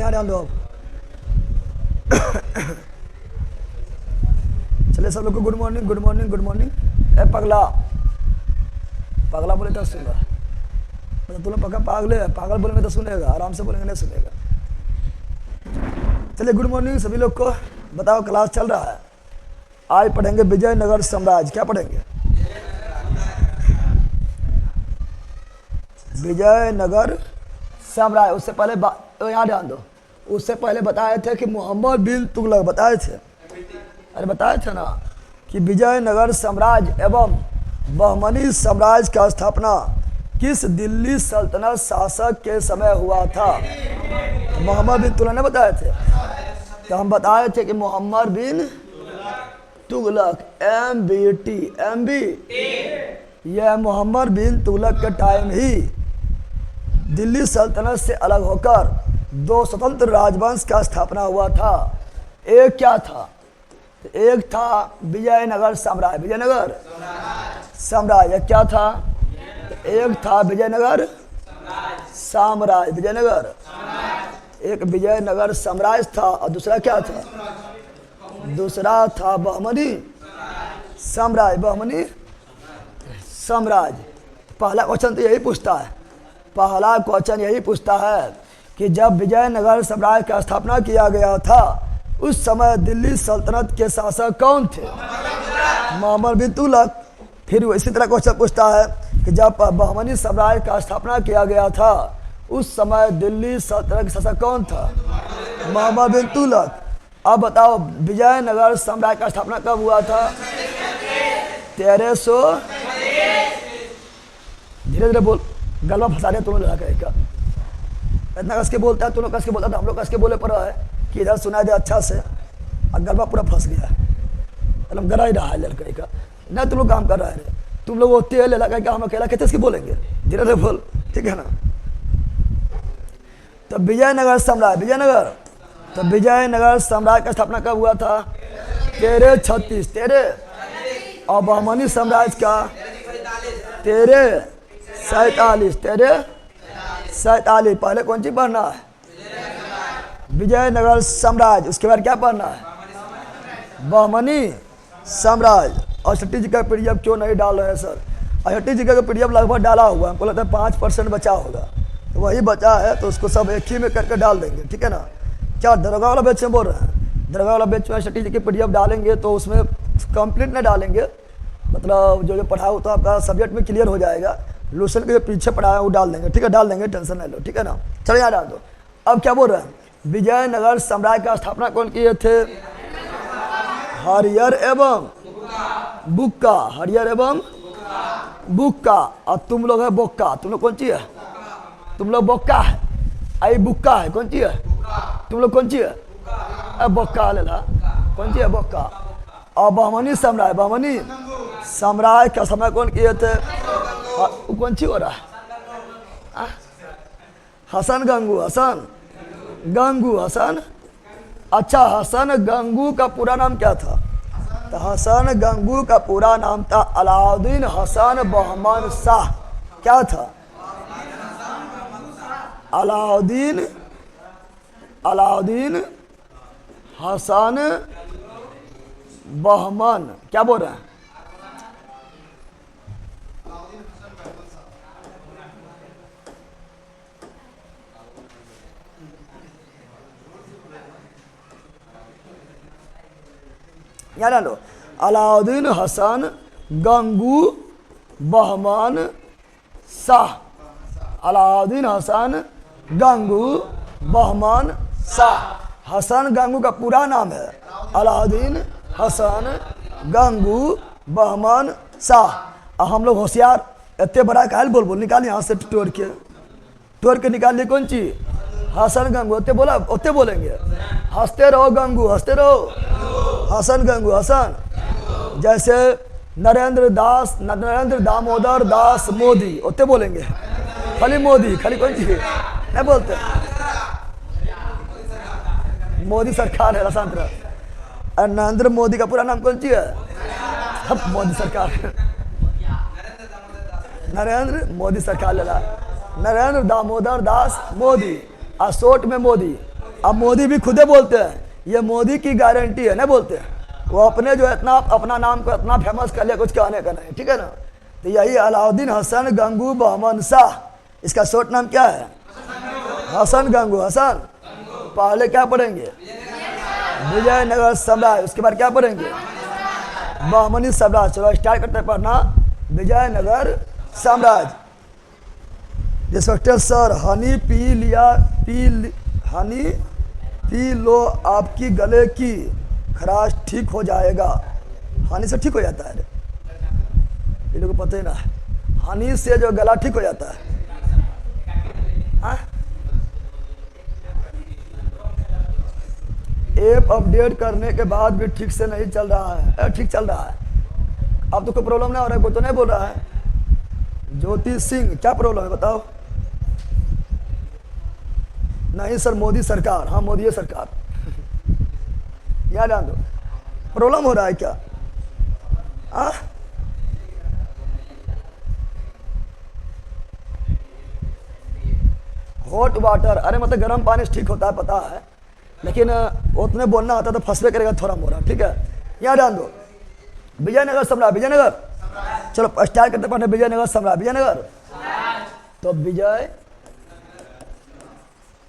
यहाँ ध्यान दो। चलिए सब लोग को good morning, good morning, good morning. ए पगला, पगला बोले तो सुन रहा, मतलब तुम लोग पक्का पागल है, पागल बोलेंगे तो सुनेगा, आराम से बोलेंगे नहीं सुनेगा। चलिए गुड मॉर्निंग सभी लोग को। बताओ क्लास चल रहा है। आज पढ़ेंगे विजयनगर साम्राज्य। क्या पढ़ेंगे? विजयनगर साम्राज्य। उससे पहले तो यहाँ ध्यान दो, उससे पहले बताए थे कि मोहम्मद बिन तुगलक, बताए थे, अरे बताए थे ना कि विजयनगर साम्राज्य एवं बहमनी साम्राज्य का स्थापना किस दिल्ली सल्तनत शासक के समय हुआ था? मोहम्मद बिन तुगलक ने बताए थे। तो हम बताए थे कि मोहम्मद बिन तुगलक, MBT, यह मोहम्मद बिन तुगलक के टाइम ही दिल्ली सल्तनत से अलग होकर दो स्वतंत्र राजवंश का स्थापना हुआ था। एक क्या था? एक था विजयनगर साम्राज्य, विजयनगर साम्राज्य क्या था? एक था विजयनगर साम्राज्य, विजयनगर, एक विजयनगर साम्राज्य था और दूसरा क्या था? दूसरा था बहमनी साम्राज्य, बहमनी साम्राज्य। पहला क्वेश्चन तो यही पूछता है, पहला क्वेश्चन यही पूछता है कि जब विजयनगर साम्राज्य का स्थापना किया गया था उस समय दिल्ली सल्तनत के शासक कौन थे? मोहम्मद बिन तुगलक। फिर इसी तरह क्वेश्चन पूछता है कि जब बहमनी साम्राज्य का स्थापना किया गया था उस समय दिल्ली सल्तनत का शासक कौन था? मोहम्मद बिन तुगलक। अब बताओ विजयनगर साम्राज्य का स्थापना कब हुआ था? 1300। धीरे धीरे बोल, गलवा फंसा रहे तुम लोग का। इतना कस के बोलता है, तुम लोग कस के बोलता है, हम लोग कस के बोले पर है कि इधर सुनाई दे अच्छा से, और गलवा पूरा फंस गया, मतलब गरा ही रहा है लड़के का। नहीं तुम लोग काम कर रहे हैं, तुम लोग वो तेल लगा के हम अकेला कहते बोलेंगे, धीरे धीरे बोल, ठीक है ना। तो विजयनगर साम्राज्य, विजयनगर, तो विजयनगर साम्राज्य का स्थापना कब हुआ था? 1336, 13। और बहमनी साम्राज्य का 1347, 1347। पहले कौन सी पढ़ना है? विजयनगर साम्राज्य। उसके बाद क्या पढ़ना है? बहमनी साम्राज्य। और छठी जी का पीडीएफ क्यों नहीं डाल रहे हैं सर? और छठी जी का पीडीएफ लगभग डाला हुआ है, हमको लगता है 5% बचा होगा, तो वही बचा है, तो उसको सब एक ही में करके डाल देंगे, ठीक है ना। क्या दरोगा वाला बैच में बोल रहे हैं? दरोगा वाला बैच में छठी जी की पीडीएफ डालेंगे तो उसमें कंप्लीट नहीं डालेंगे, मतलब जो जो पढ़ा हो तो आपका सब्जेक्ट में क्लियर हो जाएगा। लूसन के जो पीछे पढ़ाया वो डाल देंगे, ठीक है, डाल देंगे, टेंशन नहीं लो, ठीक है ना। चलो यहाँ डाल दो। अब क्या बोल रहे हैं? विजयनगर साम्राज्य का स्थापना कौन किए थे? हरियर एवं बुक्का, हरियर एवं बुक्का। और तुम लोग है बोक्का, तुम लोग कौन सी है? तुम लोग बोक्का है, आई बुक्का है, कौन सी है? तुम लोग कौन सी है? बोक्का लेला, कौन सी है? बोक्का। और बहमनी साम्राज्य, बहमनी साम्राज्य का समय कौन किए थे? कौन सी हो रहा है? हसन गंगू, हसन गंगू, हसन। अच्छा, हसन गंगू का पूरा नाम क्या था? तो हसन गंगू का पूरा नाम था अलाउद्दीन हसन बहमन शाह। क्या था? अलाउद्दीन, अलाउद्दीन हसन बहमन, क्या बोल रहे हैं? यहाँ डालो, अलाउद्दीन हसन गंगू बहमन शाह, अलाउद्दीन हसन गंगू बहमन शाह। हसन गंगू का पूरा नाम है अलाउद्दीन हसन गंगू बहमन शाह। हम लोग होशियार, इतने बड़ा कायल बोल बोल निकाल यहाँ से तोड़ के निकाल लिए कौन चीज? हसन गंगू, उतने बोला, उतने बोलेंगे, हंसते रहो गंगू, हंसते रहो, हसन गंगू, हसन। जैसे नरेंद्र दास, नरेंद्र दामोदर दास मोदी, उतने बोलेंगे, खाली मोदी, खाली कौन चीज नहीं बोलते, मोदी सरकार है, शांत रहो। और नरेंद्र मोदी का पूरा नाम कौन सी है? अब मोदी सरकार, नरेंद्र मोदी सरकार लेला, नरेंद्र दामोदर दास मोदी, अशोक में मोदी, अब मोदी भी खुदे बोलते हैं ये मोदी की गारंटी है ना, बोलते हैं वो अपने जो है इतना अपना नाम को इतना फेमस कर लिया, कुछ कहने का नहीं, ठीक है ना। तो यही अलाउद्दीन हसन गंगू बहमन शाह, इसका शॉर्ट नाम क्या है? हसन गंगू। हसन पहले क्या पढ़ेंगे? विजयनगर साम्राज्य, उसके बाद क्या पढ़ेंगे? बहमनी साम्राज्य। चलो स्टार्ट करते हैं पढ़ना विजयनगर साम्राज्य। रिस्पेक्टेड सर, हनी पी लिया, हनी पी लो, आपकी गले की खराश ठीक हो जाएगा। हनी से ठीक हो जाता है? ये लोगों को पता ही ना है, हनी से जो गला ठीक हो जाता है। हाँ? ऐप अपडेट करने के बाद भी ठीक से नहीं चल रहा है। ठीक चल रहा है, अब तो कोई प्रॉब्लम नहीं हो रहा है, कोई तो नहीं बोल रहा है। ज्योति सिंह, क्या प्रॉब्लम है बताओ? नहीं सर, मोदी सरकार। हाँ मोदी है सरकार। याद ध्यान दो, प्रॉब्लम हो रहा है क्या? हॉट वाटर, अरे मतलब गर्म पानी से ठीक होता है पता है, लेकिन उतने बोलना आता तो फंसवे करेगा थोड़ा मोरा, ठीक है। याद ध्यान दो, विजयनगर सम्राट, विजयनगर। चलो स्टार्ट करते पढ़ने विजयनगर सम्राट। विजयनगर तो विजय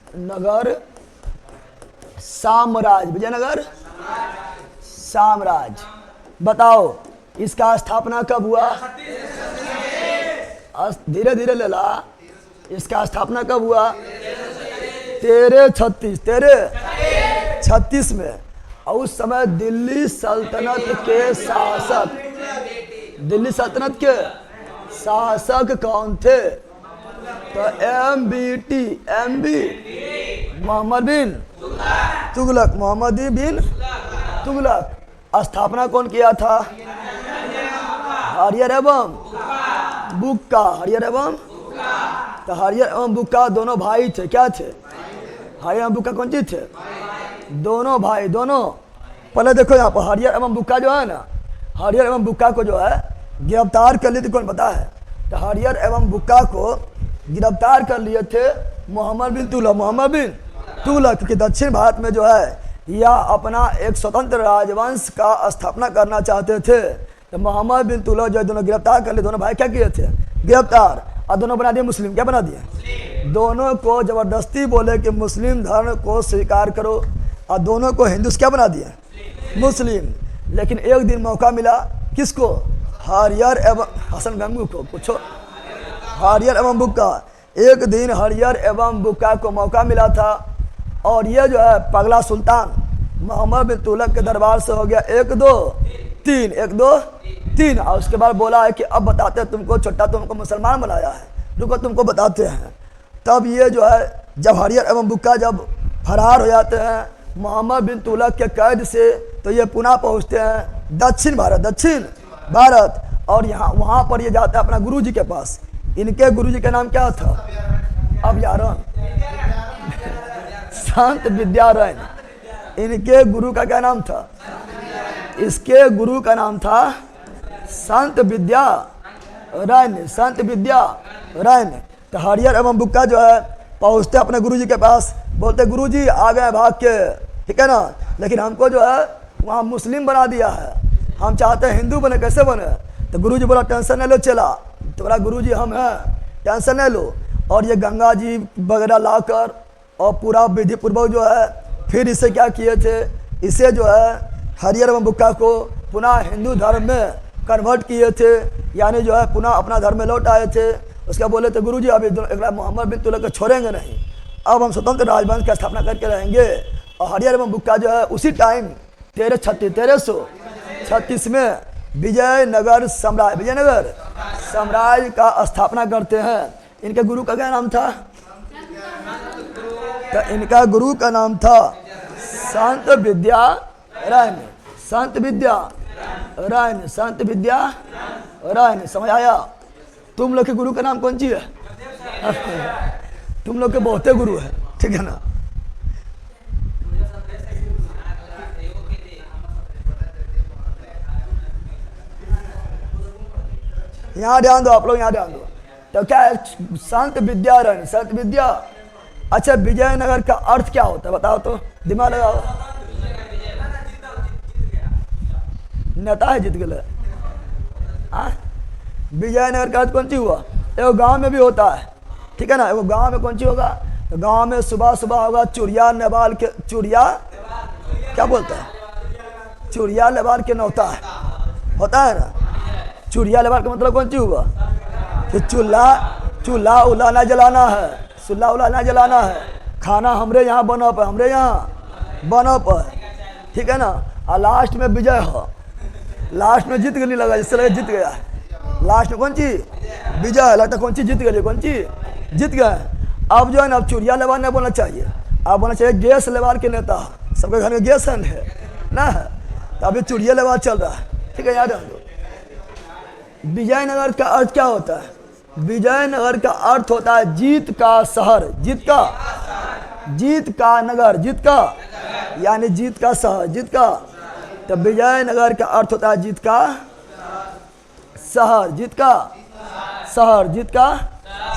नगर साम्राज्य, विजयनगर साम्राज्य। बताओ इसका स्थापना कब हुआ? धीरे धीरे ले ला। इसका स्थापना कब हुआ? 1336 में। और उस समय दिल्ली सल्तनत के शासक, दिल्ली सल्तनत के शासक कौन थे? तो MB मोहम्मद बिन तुगलक, मोहम्मद बिन तुगलक। स्थापना कौन किया था? हरियर एवं बुक्का, हरियर एवं, तो हरियर एवं बुक्का दोनों भाई थे। क्या थे? हरियर एवं बुक्का कौन चीज थे? दोनों भाई, दोनों। पहले देखो यहाँ पर हरियर एवं बुक्का जो है ना, हरियर एवं बुक्का को जो है गिरफ्तार कर लिए थे, कौन पता है? तो हरियर एवं बुक्का को गिरफ्तार कर लिए थे मोहम्मद बिन तुगलक, मोहम्मद बिन तुगलक, क्योंकि दक्षिण भारत में जो है या अपना एक स्वतंत्र राजवंश का स्थापना करना चाहते थे। तो मोहम्मद बिन तुगलक जो दोनों गिरफ्तार कर लिए, दोनों भाई क्या किए थे? गिरफ्तार, और दोनों बना दिए मुस्लिम। क्या बना दिए? दोनों को जबरदस्ती बोले कि मुस्लिम धर्म को स्वीकार करो, और दोनों को हिंदू क्या बना दिए? मुस्लिम। लेकिन एक दिन मौका मिला किसको? हरियर एवं हसन गंगू को। पूछो, हरियर एवं बुक्का। एक दिन हरियर एवं बुक्का को मौका मिला था, और ये जो है पगला सुल्तान मोहम्मद बिन तुगलक के दरबार से हो गया 1 2 3, 1 2 3। और उसके बाद बोला है कि अब बताते हैं तुमको, छोटा तुमको मुसलमान बनाया है, रुको तुमको बताते हैं। तब ये जो है जब हरियर एवं बुक्का जब फरार हो जाते हैं मोहम्मद बिन तुगलक के कैद से, तो ये पुनः पहुँचते हैं दक्षिण भारत, दक्षिण भारत। और यहाँ वहाँ पर ये जाते हैं अपना गुरुजी के पास। इनके गुरुजी का नाम क्या था? अभयारण्य, संत विद्यारण्य। इनके गुरु का क्या नाम था? इसके गुरु का नाम था संत विद्यारण्य, संत विद्यारण्य। तो हरियर एवं बुक्का जो है पहुँचते अपने गुरुजी के पास, बोलते गुरुजी आ गए भाग के, ठीक है ना, लेकिन हमको जो है वहाँ मुस्लिम बना दिया है, हम चाहते हैं हिंदू बने, कैसे बने? तो गुरुजी बोला टेंशन नहीं लो चला, तुम्हारा गुरुजी हम हैं, टेंशन नहीं लो। और ये गंगा जी वगैरह लाकर और पूरा विधि पूर्वक जो है फिर इसे क्या किए थे? इसे जो है हरियर एवं बुक्का को पुनः हिंदू धर्म में कन्वर्ट किए थे, यानी जो है पुनः अपना धर्म में लौट आए थे। उसका बोले थे गुरुजी अभी मोहम्मद बिन तुगलक को छोड़ेंगे नहीं, अब हम स्वतंत्र राजवंश की स्थापना करके रहेंगे। और हरियर एवं बुक्का जो है उसी टाइम 1336 में विजयनगर साम्राज्य, विजयनगर साम्राज्य का स्थापना करते हैं। इनके गुरु का क्या नाम था? तो इनका गुरु का नाम था संत विद्यारण्य, संत विद्यारण्य, संत विद्यारण्य। समझ आया? तुम लोग के गुरु का नाम कौन सी है? तुम लोग के बहुते गुरु है, ठीक है ना। यहाँ ध्यान दो आप लोग, यहाँ ध्यान दो। तो क्या है? संत विद्यारण्य, संत विद्या अच्छा, विजयनगर का अर्थ क्या होता है बताओ तो, दिमाग लगाओ। नेता है जीत गए। विजयनगर का अर्थ कौन सी हुआ? एगो गांव में भी होता है, ठीक है ना। एगो गांव में कौन सी होगा? तो गांव में सुबह सुबह होगा चुड़िया नेवाल के, चुड़िया क्या बोलता है? चुड़िया लेवाल के नौता है, होता है ना। चुड़िया लेवाल का मतलब कौन सी हुआ? कि चूल्हा उल्हा ना जलाना है, चूल्हा उल्हा ना जलाना है, खाना हमरे यहाँ बनप है, हमरे यहाँ बनप है, ठीक है ना। और लास्ट में विजय हो, लास्ट में जीत गई लगा, जिससे लगे जीत गया है। लास्ट में कौन सी? विजय। लगता कौन सी जीत गई? कौन सी जीत गए? अब जो है ना, अब चुड़िया लेवाल नहीं बोलना चाहिए, अब बोलना चाहिए गैस लेवाल के नेता। सबके घर में गैस है ना, तो अभी चुड़िया लेवाल चल रहा है, ठीक है, याद रखो। विजयनगर का अर्थ क्या होता है? विजयनगर का अर्थ होता है जीत का शहर, जीत का नगर, जीत का यानी जीत का शहर, जीत का। तो विजयनगर का अर्थ होता है जीत का शहर, जीत का शहर, जीत का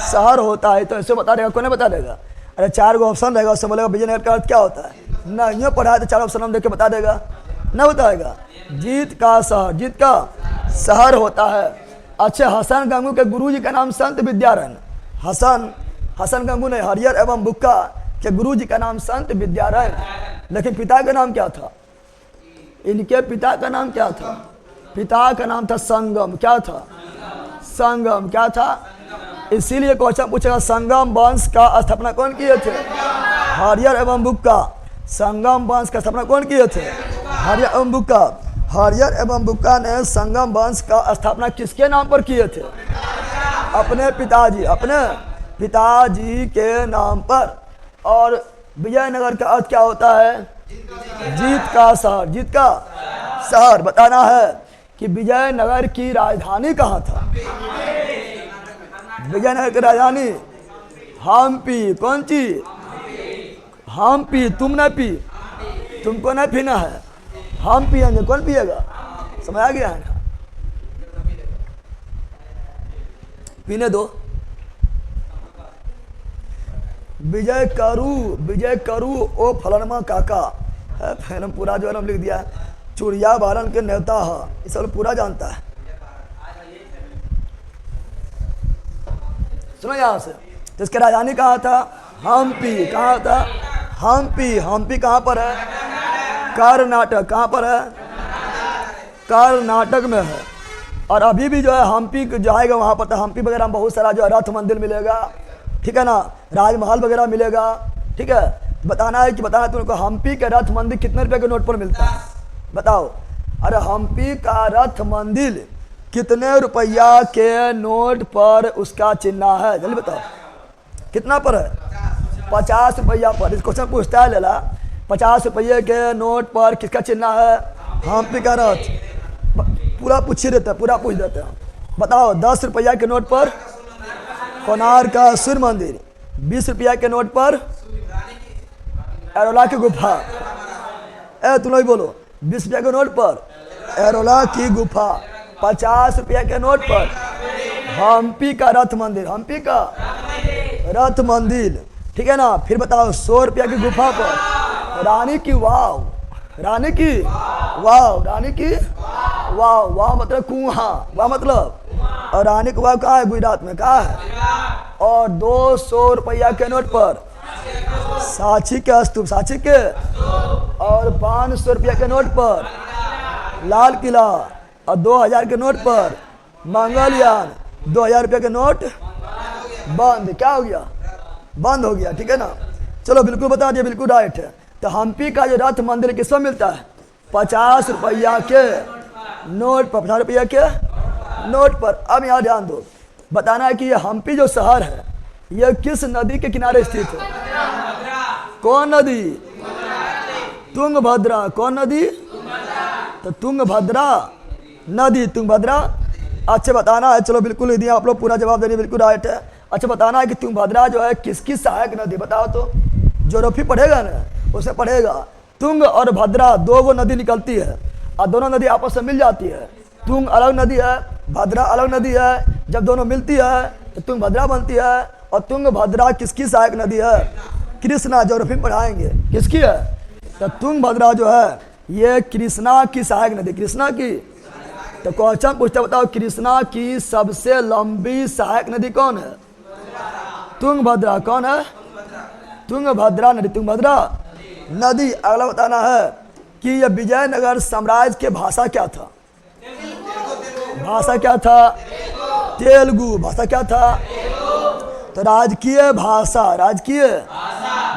शहर होता है। तो ऐसे बता देगा, कौन बता देगा? अरे 4 गो ऑप्शन रहेगा, उससे बोलेगा विजयनगर का अर्थ क्या होता है। नहीं पढ़ा है तो 4 ऑप्शन हम देख के बता देगा, ना बताएगा। जीत का शहर, जीत का शहर होता है। अच्छा, हसन गंगू के गुरुजी का नाम संत विद्यारण। हसन गंगू ने हरियर एवं बुक्का के गुरुजी का नाम संत विद्यारण, लेकिन पिता का नाम क्या था? इनके पिता का नाम क्या था? पिता का नाम था संगम। क्या था? संगम। क्या था? इसीलिए क्वेश्चन पूछेगा, संगम वंश का स्थापना कौन किए थे? हरियर एवं बुक्का। संगम वंश का स्थापना कौन किए थे? हरियर एवं बुक्का। हरियर एवं बुक्का ने संगम वंश का स्थापना किसके नाम पर किए थे? अपने पिताजी के नाम पर। और विजयनगर का अर्थ क्या होता है? जीत का शहर, जीत का शहर। बताना है कि विजयनगर की राजधानी कहाँ था? विजयनगर की राजधानी हम्पी। कौन सी? हम्पी। तुम न पी, तुमको न पीना है, हम पिएंगे, कौन पिएगा? समझ आ गया है ना? पीने दो। विजय करू ओ फलनमा काका है, फिर पूरा जो है लिख दिया। चुड़िया बालन के नेता है, ये सब पूरा जानता है। सुनो यहाँ से, तो इसकी राजधानी कहाँ था? हम्पी। कहाँ था? हम्पी। हम्पी कहाँ पर है? कर्नाटक। कहाँ पर है? कर्नाटक में है। और अभी भी जो है हम्पी जाएगा वहाँ पर, तो हम्पी वगैरह में बहुत सारा जो है रथ मंदिर मिलेगा, ठीक है ना, राजमहल वगैरह मिलेगा, ठीक है। बताना है कि बताना तुमको हम्पी का रथ मंदिर कितने रुपए के नोट पर मिलता है? बताओ। अरे हम्पी का रथ मंदिर कितने रुपया के नोट पर उसका चिन्ह है? जल्दी बताओ, कितना पर है? 50 रुपया पर। इस क्वेश्चन पूछता है लेला, 50 रुपये के नोट पर किसका चिन्ह है? हम्पी का रथ। पूरा पूछ ही देते हैं, पूरा पूछ देते हैं। बताओ, 10 रुपया के नोट पर कोणार्क का सूर्य मंदिर, 20 रुपया के नोट पर एरोला की गुफा। तुम लोग बोलो, 20 रुपया के नोट पर एरोला की गुफा, 50 रुपया के नोट पर हम्पी का रथ मंदिर, हम्पी का रथ मंदिर, ठीक है ना। फिर बताओ 100 रुपया की गुफा पर रानी की वाव, रानी की वाव, रानी की वाव। वाव मतलब कुआं, वाह मतलब। और रानी की वाव कहाँ है? गुजरात में। कहाँ है? और 200 रुपया के नोट पर सांची के स्तूप, सांची के। और 500 रुपया के नोट पर लाल किला। और 2000 के नोट पर मंगलयान। 2000 रुपया के नोट बंद। क्या हो गया? बंद हो गया, ठीक है ना। चलो बिल्कुल बता दिया, बिल्कुल राइट है। तो हम्पी का जो रथ मंदिर किसमें मिलता है? 50 रुपया के नोट पर, 50 रुपया के नोट पर। अब यहाँ ध्यान दो, बताना है कि ये हम्पी जो शहर है यह किस नदी के किनारे स्थित है? कौन नदी? तुंगभद्रा। कौन नदी? तो तुंगभद्रा नदी, तुंगभद्रा। अच्छा बताना है, चलो बिल्कुल दिया आप लोग, पूरा जवाब देने बिल्कुल राइट है। अच्छा बताना है कि तुंगभद्रा जो है किसकी सहायक नदी? बताओ तो। ज्योग्राफी पढ़ेगा ना, उसे पढ़ेगा। तुंग और भद्रा 2 नदी निकलती है और दोनों नदी आपस में मिल जाती है। तुंग अलग नदी है, भद्रा अलग नदी है। जब दोनों मिलती है तो तुंगभद्रा बनती है। और तुंगभद्रा किसकी सहायक नदी है? कृष्णा ज्योग्राफी में पढ़ाएंगे। किसकी है? तो तुंगभद्रा जो है ये कृष्णा की सहायक नदी, कृष्णा की। तो क्वेश्चन पूछते बताओ कृष्णा की सबसे लंबी सहायक नदी कौन है? तुंगभद्रा। कौन है? तुंगभद्रा नदी, तुंगभद्रा नदी। अगला बताना है कि यह विजयनगर साम्राज्य के भाषा क्या था? भाषा क्या था? तेलुगु। भाषा क्या था? तो राजकीय भाषा, राजकीय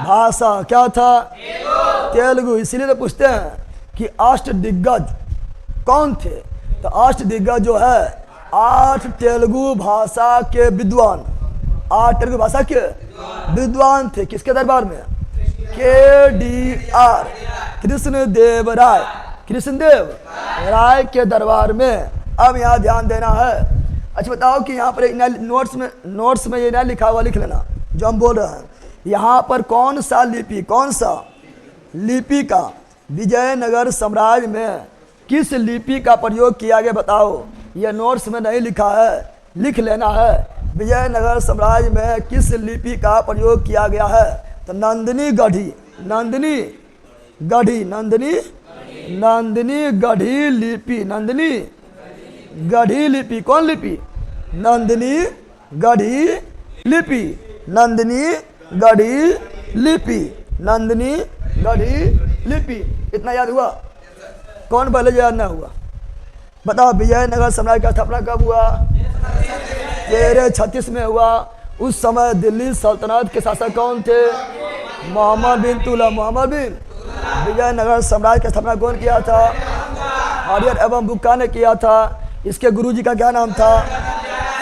भाषा क्या था? तेलुगु। इसीलिए तो पूछते हैं कि अष्टदिग्गज कौन थे? तो अष्टदिग्गज जो है 8 तेलुगु भाषा के विद्वान, 8 तेलुगु भाषा के विद्वान थे। किसके दरबार में? KDR, कृष्णदेव राय, कृष्णदेव राय के दरबार में। अब यहाँ ध्यान देना है। अच्छा बताओ कि यहाँ पर नोट्स में ये ना लिखा हुआ, लिख लेना जो हम बोल रहे हैं। यहाँ पर कौन सा लिपि, कौन सा लिपि का विजयनगर साम्राज्य में किस लिपि का प्रयोग किया गया बताओ। ये नोट्स में नहीं लिखा है, लिख लेना है। विजयनगर साम्राज्य में किस लिपि का प्रयोग किया गया है? तो नंदिनी गढ़ी, नंदिनी गढ़ी, नंदिनी गढ़ी लिपि, नंदिनी गढ़ी लिपि। कौन लिपि? नंदिनी गढ़ी लिपि, नंदिनी गढ़ी लिपि, नंदिनी गढ़ी लिपि। इतना याद हुआ? कौन पहले याद ना हुआ? बताओ विजयनगर साम्राज्य का स्थापना कब हुआ? 1336 में हुआ। उस समय दिल्ली सल्तनत के शासक कौन थे? मोहम्मद बिन तुगलक। मोहम्मद बिन। विजयनगर साम्राज्य की स्थापना कौन किया था? हरिहर एवं बुक्का ने किया था। इसके गुरुजी का क्या नाम था?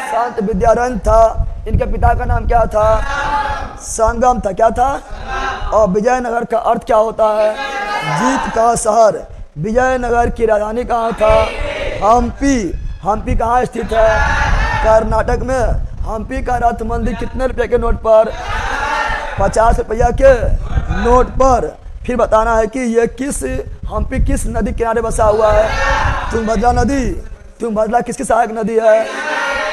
संत विद्यारण्य था। इनके पिता का नाम क्या था? संगम था। क्या था? और विजयनगर का अर्थ क्या होता है? जीत का शहर। विजयनगर की राजधानी कहाँ था? हम्पी। हम्पी कहाँ स्थित है? कर्नाटक में। हम्पी का रथ मंदिर कितने रुपए के नोट पर? 50 रुपया के नोट पर। फिर बताना है कि यह हम्पी किस नदी किनारे बसा हुआ है? तुंगभद्रा नदी। तुंगभद्रा किसकी सहायक नदी है?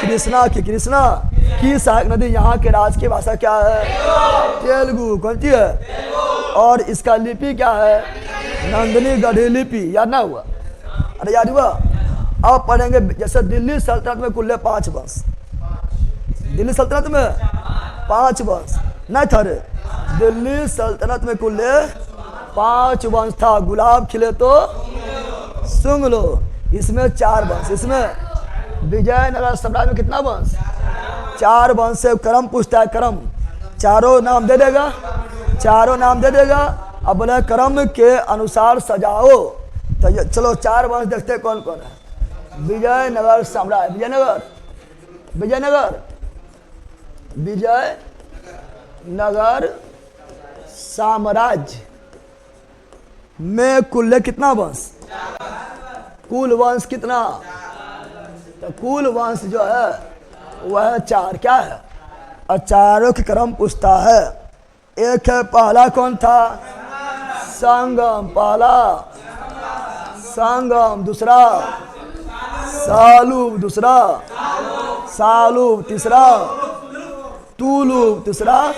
कृष्णा की। कृष्णा की सहायक नदी। यहाँ के राज की भाषा क्या है? तेलुगु। कौन सी है? और इसका लिपि क्या है? नंदिनी गढ़ी लिपि। याद ना हुआ? अरे याद हुआ? अब पढ़ेंगे। जैसे दिल्ली सल्तनत में कुल 5 वंश, दिल्ली सल्तनत में 5 वंश नहीं था रे। दिल्ली सल्तनत में कुल 5 वंश था। गुलाब खिले तो सुंग लो। इसमें 4 वंश। इसमें विजयनगर साम्राज्य में कितना वंश? 4 वंश से क्रम पूछता है। क्रम चारों नाम दे देगा, चारों नाम दे देगा। अब बोले क्रम के अनुसार सजाओ। तो चलो 4 वंश देखते कौन कौन है। विजयनगर साम्राज्य, विजयनगर, विजयनगर, विजयनगर साम्राज्य में कुल कितना वंश? कुल वंश कितना? तो कुल वंश जो है वह 4। क्या है? और चारों के क्रम पूछता है। एक है, पहला कौन था? संगम। पहला संगम। दूसरा सालूब। दूसरा सालूब। तीसरा तुलुब। तीसरा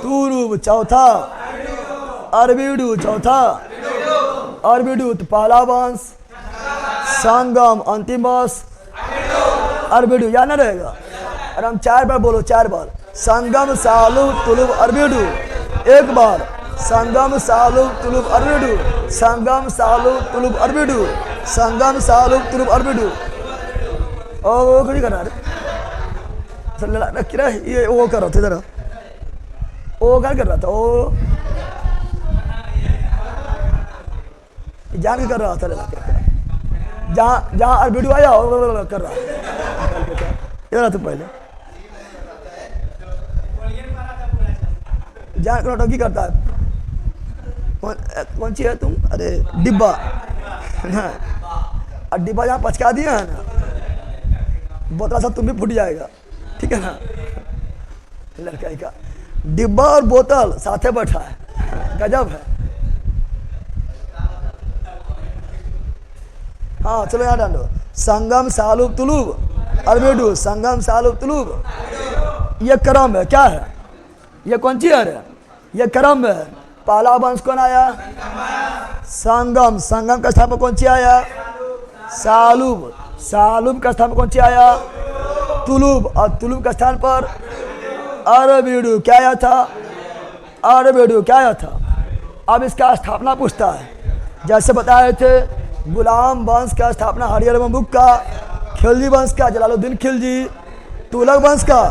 तुलुब। चौथा अरबिडू। चौथा अरबिडू। तो पहला वंश संगम, अंतिम वंश अरबिडू। याद ना रहेगा? और हम 4 बार बोलो, 4 बार। संगम, सालूब, तुलुब, अरबिडू। एक बार। संगम, सालूब, तुलुब, अरबिडू। संगम, सालूब, तुलुब, अरबिडू। संगम, सालूब, तुलुब, अरबिडू। ओ कुछ करना रे? ये वो कर रहा था इधर। ओ क्या कर रहा था? ओ जान के कर रहा था। जहाँ जहाँ अरबिडू आया कर रहा इधर तू पहले जान कर टंकी करता है। कौन सी है तुम? अरे डिब्बा। और डिब्बा जहाँ पचका दिया है ना, बोतल सब तुम भी फूट जाएगा। ठीक है ना? लड़का का डिब्बा और बोतल साथे बैठा है। गजब है। हाँ चलो यहाँ डालो। संगम, सालूब, तुलुब, अरबिडू। संगम, सालूब, तुलुब। ये क्रम है। क्या है? ये कौन सी है? ये क्रम में है। पहला वंश कौन आया? संगम। संगम का स्थान पर कौन सी आया? सालूब। सालूब का स्थान पर कौन सी आया? तुलुब। और तुलुब के स्थान पर अरबीडू। क्या आया था? अरबीडू। क्या आया था? अब इसका स्थापना पूछता है। जैसे बताए थे गुलाम वंश का स्थापना हरियर एवं बुक्का, खिलजी वंश का जलालुद्दीन खिलजी, तुगलक वंश का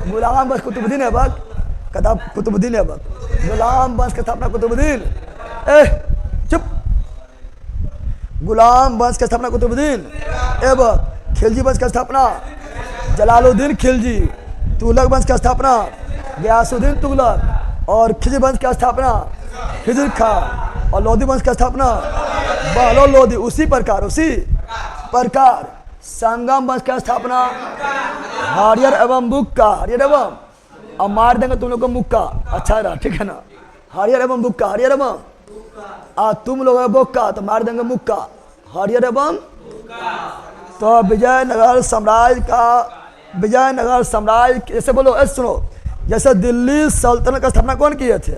गुलाम वंश कुतुबुद्दीन ऐबक, कताब कुतुबुद्दीन ऐबक। गुलाम वंश की स्थापना कुतुबुद्दीन, चुप। गुलाम वंश की स्थापना कुतुबुद्दीन ऐबक, खिलजी वंश की स्थापना जलालुद्दीन खिलजी, तुगलक वंश की स्थापना गयासुद्दीन तुगलक, और खिलजी वंश की स्थापना खिजिर खां, और लोधी वंश की स्थापना बहलोल लोधी। उसी प्रकार संगम वंश की स्थापना हरियर एवं बुक्का। हरियर एवं, अब मार देंगे तुम लोग को मुक्का। अच्छा रहा, ठीक है ना? हरियर एवं बुक्का, हरियर एवं, तुम लोग बुक्का तो मार देंगे मुक्का। हरियर एवं। तो विजयनगर साम्राज्य जैसे बोलो, ऐसे सुनो, जैसे दिल्ली सल्तनत का स्थापना कौन किए थे?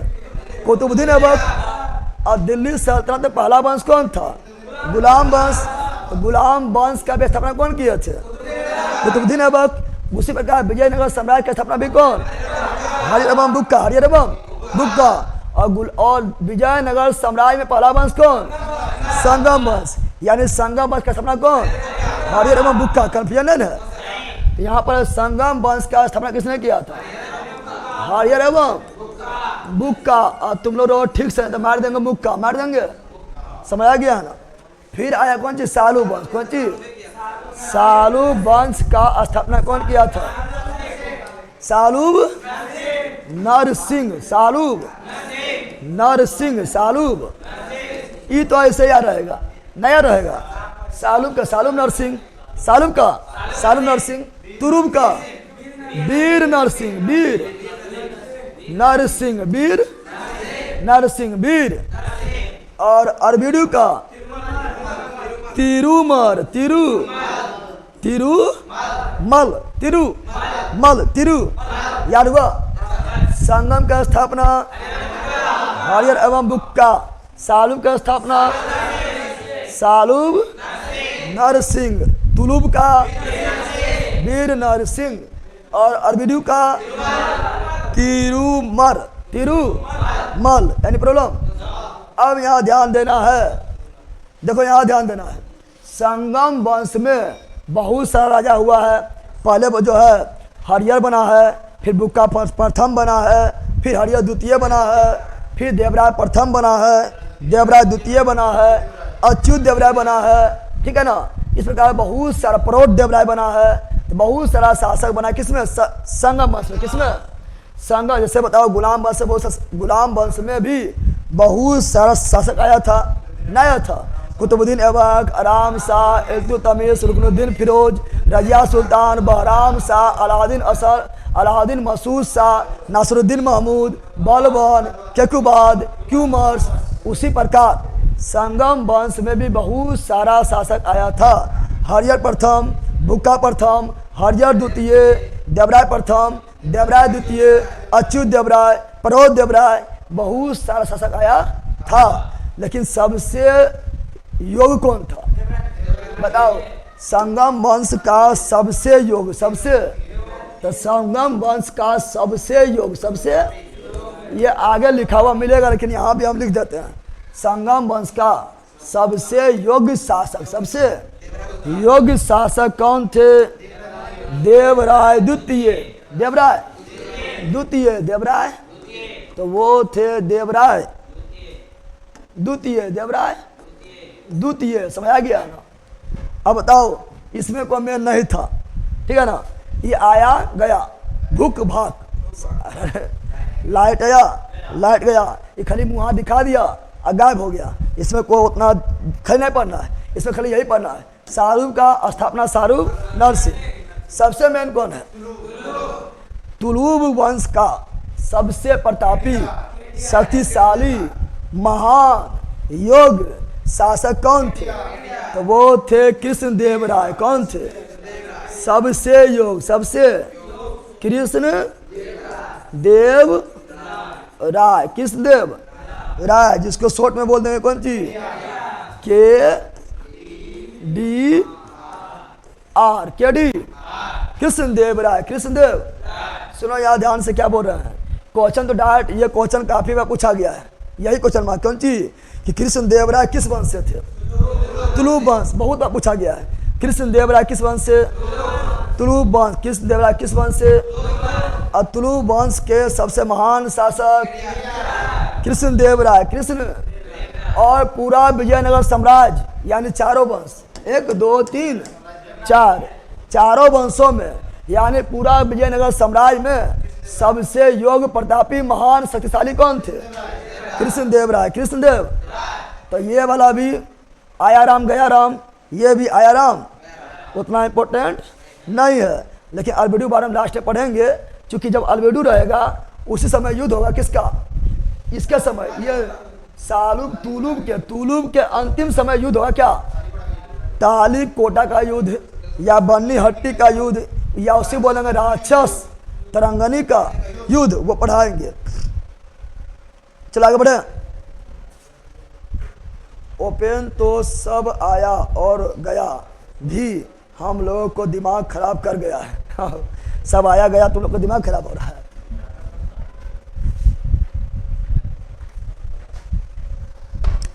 कुतुबुद्दीन ऐबक। और दिल्ली सल्तनत में पहला वंश कौन था? गुलाम वंश। गुलाम वंश का भी स्थापना कौन किए थे? कुतुबुद्दीन ऐबक। उसी प्रकार विजयनगर साम्राज्य की स्थापना भी कौन? हरियर एवं बुक्का। हरियर एवं बुक्का। और विजयनगर साम्राज्य में पहला वंश कौन? संगम वंश। यानी संगम वंश का स्थापना कौन? हरियर एवं बुक्का। कंफ्यूजन है ना? यहाँ पर संगम वंश का स्थापना किसने किया था? हरियर एवं बुक्का। और तुम लोग ठीक से तो मार देंगे मुक्का, मार देंगे। समझ आ गया ना? फिर आया कौन सी? सालू वंश। कौन सी? सालू वंश का स्थापना कौन किया था? सालूब नरसिंह। सालूब नरसिंह। सालूब, ये तो ऐसे याद रहेगा, नया रहेगा। सालूब का सालूब नरसिंह। सालूब का सालूब नरसिंह। तुरुब का वीर नरसिंह। वीर नरसिंह। वीर नरसिंह वीर। और अरबीडू का तिरुमल। तिरु याद हुआ? संगम का स्थापना हरियर एवं बुक्का। सालूब का स्थापना सालूब नरसिंह। तुलुब का वीर नरसिंह। और अरबीडू का तिरुमल यानी प्रॉब्लम। अब यहाँ ध्यान देना है, देखो यहाँ ध्यान देना है। संगम वंश में बहुत सारा राजा हुआ है। पहले वो जो है हरियर बना है, फिर बुक्का प्रथम बना है, फिर हरियर द्वितीय बना है, फिर देवराय प्रथम बना है, देवराय द्वितीय बना है, अच्युत देवराय बना है, ठीक है ना? इस प्रकार बहुत सारा प्रौढ़ देवराय बना है, बहुत सारा शासक बना। किसमें? संगम वंश में। किसमें? संगम। जैसे बताओ गुलाम वंश में, गुलाम वंश में भी बहुत सारा शासक आया था, नया था। कुतुबुद्दीन ऐबक, आराम शाह, इल्तुतमिश, रुकनुद्दीन फिरोज, रजिया सुल्तान, बहराम शाह, अलाउद्दीन असर, अलाउद्दीन मसूद शाह, नासिरुद्दीन महमूद, बलबन, केकुबाद, क्यूमर्स। उसी प्रकार संगम वंश में भी बहुत सारा शासक आया था। हरियर प्रथम, बुक्का प्रथम, हरियर द्वितीय, देवराय प्रथम, देवराय द्वितीय, अच्युत देवराय, प्रौढ़ देवराय, बहुत सारा शासक आया था। लेकिन सबसे योग्य कौन था? बताओ। संगम वंश का सबसे योग्य, सबसे, तो संगम वंश का सबसे योग्य, सबसे, ये आगे लिखा हुआ मिलेगा लेकिन यहाँ भी हम लिख देते हैं। संगम वंश का सबसे योग्य शासक, सबसे योग्य शासक कौन थे? देवराय द्वितीय। देवराय द्वितीय। देवराय, तो वो थे देवराय द्वितीय। देवराय द्वितीय। समझ आ गया ना? अब बताओ, इसमें कोई मेल नहीं था, ठीक है ना? ये आया गया, भूख भाग, लाइट आया लाइट गया, ये खाली मुँह दिखा दिया और गायब हो गया। इसमें कोई उतना खाली नहीं पढ़ना है, इसमें खाली यही पढ़ना है। शाहरुख का स्थापना शाहरुख नरसिंह। सबसे मेन कौन है? तुलुब वंश का सबसे प्रतापी, शक्तिशाली, महान, योग्य शासक कौन थे? तो वो थे कृष्ण देव राय। कौन थे? सबसे योग्य, सबसे कृष्ण देव राय। किस देव राय, जिसको शॉर्ट में बोल देंगे कौन सी, के डी आर, के डी, कृष्ण देव राय, कृष्ण देव। सुनो यार ध्यान से क्या बोल रहे हैं। क्वेश्चन तो डायरेक्ट, ये क्वेश्चन काफी बार पूछा गया है, यही क्वेश्चन मार्क कौन सी, कि कृष्ण देव राय किस वंश से थे, तुलुप वंश। बहुत बार पूछा गया है, कृष्ण देव राय किस वंश से, तुलुप वंश। कृष्ण देव राय किस वंश से, और तुलुप वंश के सबसे महान शासक कृष्ण देव राय, कृष्ण। और पूरा विजयनगर साम्राज्य यानी चारों वंश, 1 2 3 4, चारों वंशों में यानी पूरा विजयनगर साम्राज्य में सबसे योग प्रतापी महान शक्तिशाली कौन थे, कृष्ण देव राय, कृष्ण देव। तो ये वाला भी आया राम गया राम, ये भी आया राम, उतना इम्पोर्टेंट नहीं है। लेकिन अल्बेडू बारे में लास्ट में पढ़ेंगे, क्योंकि जब अल्बेडू रहेगा उसी समय युद्ध होगा किसका, इसके समय, ये सालुब तुलुब के अंतिम समय युद्ध होगा क्या, ताली कोटा का युद्ध या बन्नी हट्टी का युद्ध, या उसे बोलेंगे राक्षस तरंगनी का युद्ध, वो पढ़ाएंगे। चलो आगे बढ़े। ओपन तो सब आया और गया भी हम लोगों को दिमाग खराब कर गया है। सब आया गया तुम लोग को दिमाग खराब हो रहा है।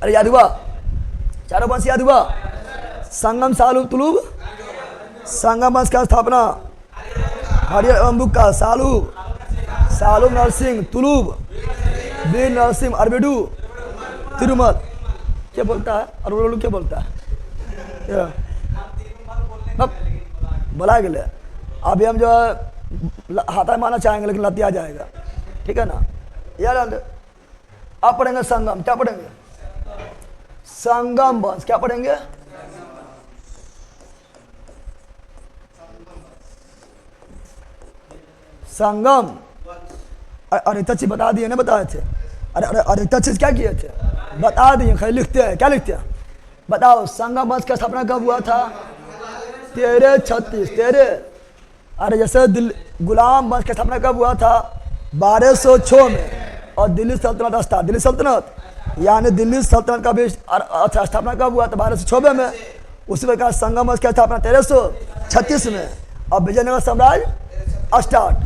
अरे याद हुआ, चारों वंश याद हुआ, संगम सालुब तुलुब, संगम वंश का स्थापना हरियर एवं बुक्का, सालुब नरसिंह, तुलुब वीर नरसिंह, अरबेडू तिरुमल। क्या बोलता है अरबेडू, क्या बोलता है, बोला गया। अभी हम जो हाथा माना चाहेंगे लेकिन लतिया जाएगा, ठीक है ना यार। आप पढ़ेंगे संगम, क्या पढ़ेंगे, संगम वंश, क्या पढ़ेंगे, संगम। अरे इतना चीज बता दिए ना, बताए थे। अरे इतना चीज क्या किए थे, बता दिए, खाली लिखते हैं, क्या लिखते हैं बताओ। संगम वंश का स्थापना कब हुआ था, 1336। अरे जैसे गुलाम वंश की स्थापना कब हुआ था, 1206 में। और दिल्ली सल्तनत स्थापना, दिल्ली सल्तनत यानी दिल्ली सल्तनत का भी स्थापना कब हुआ था, 1296 में। उसी प्रकार संगम वंश की स्थापना 1336 में। और विजयनगर साम्राज्य स्टार्ट,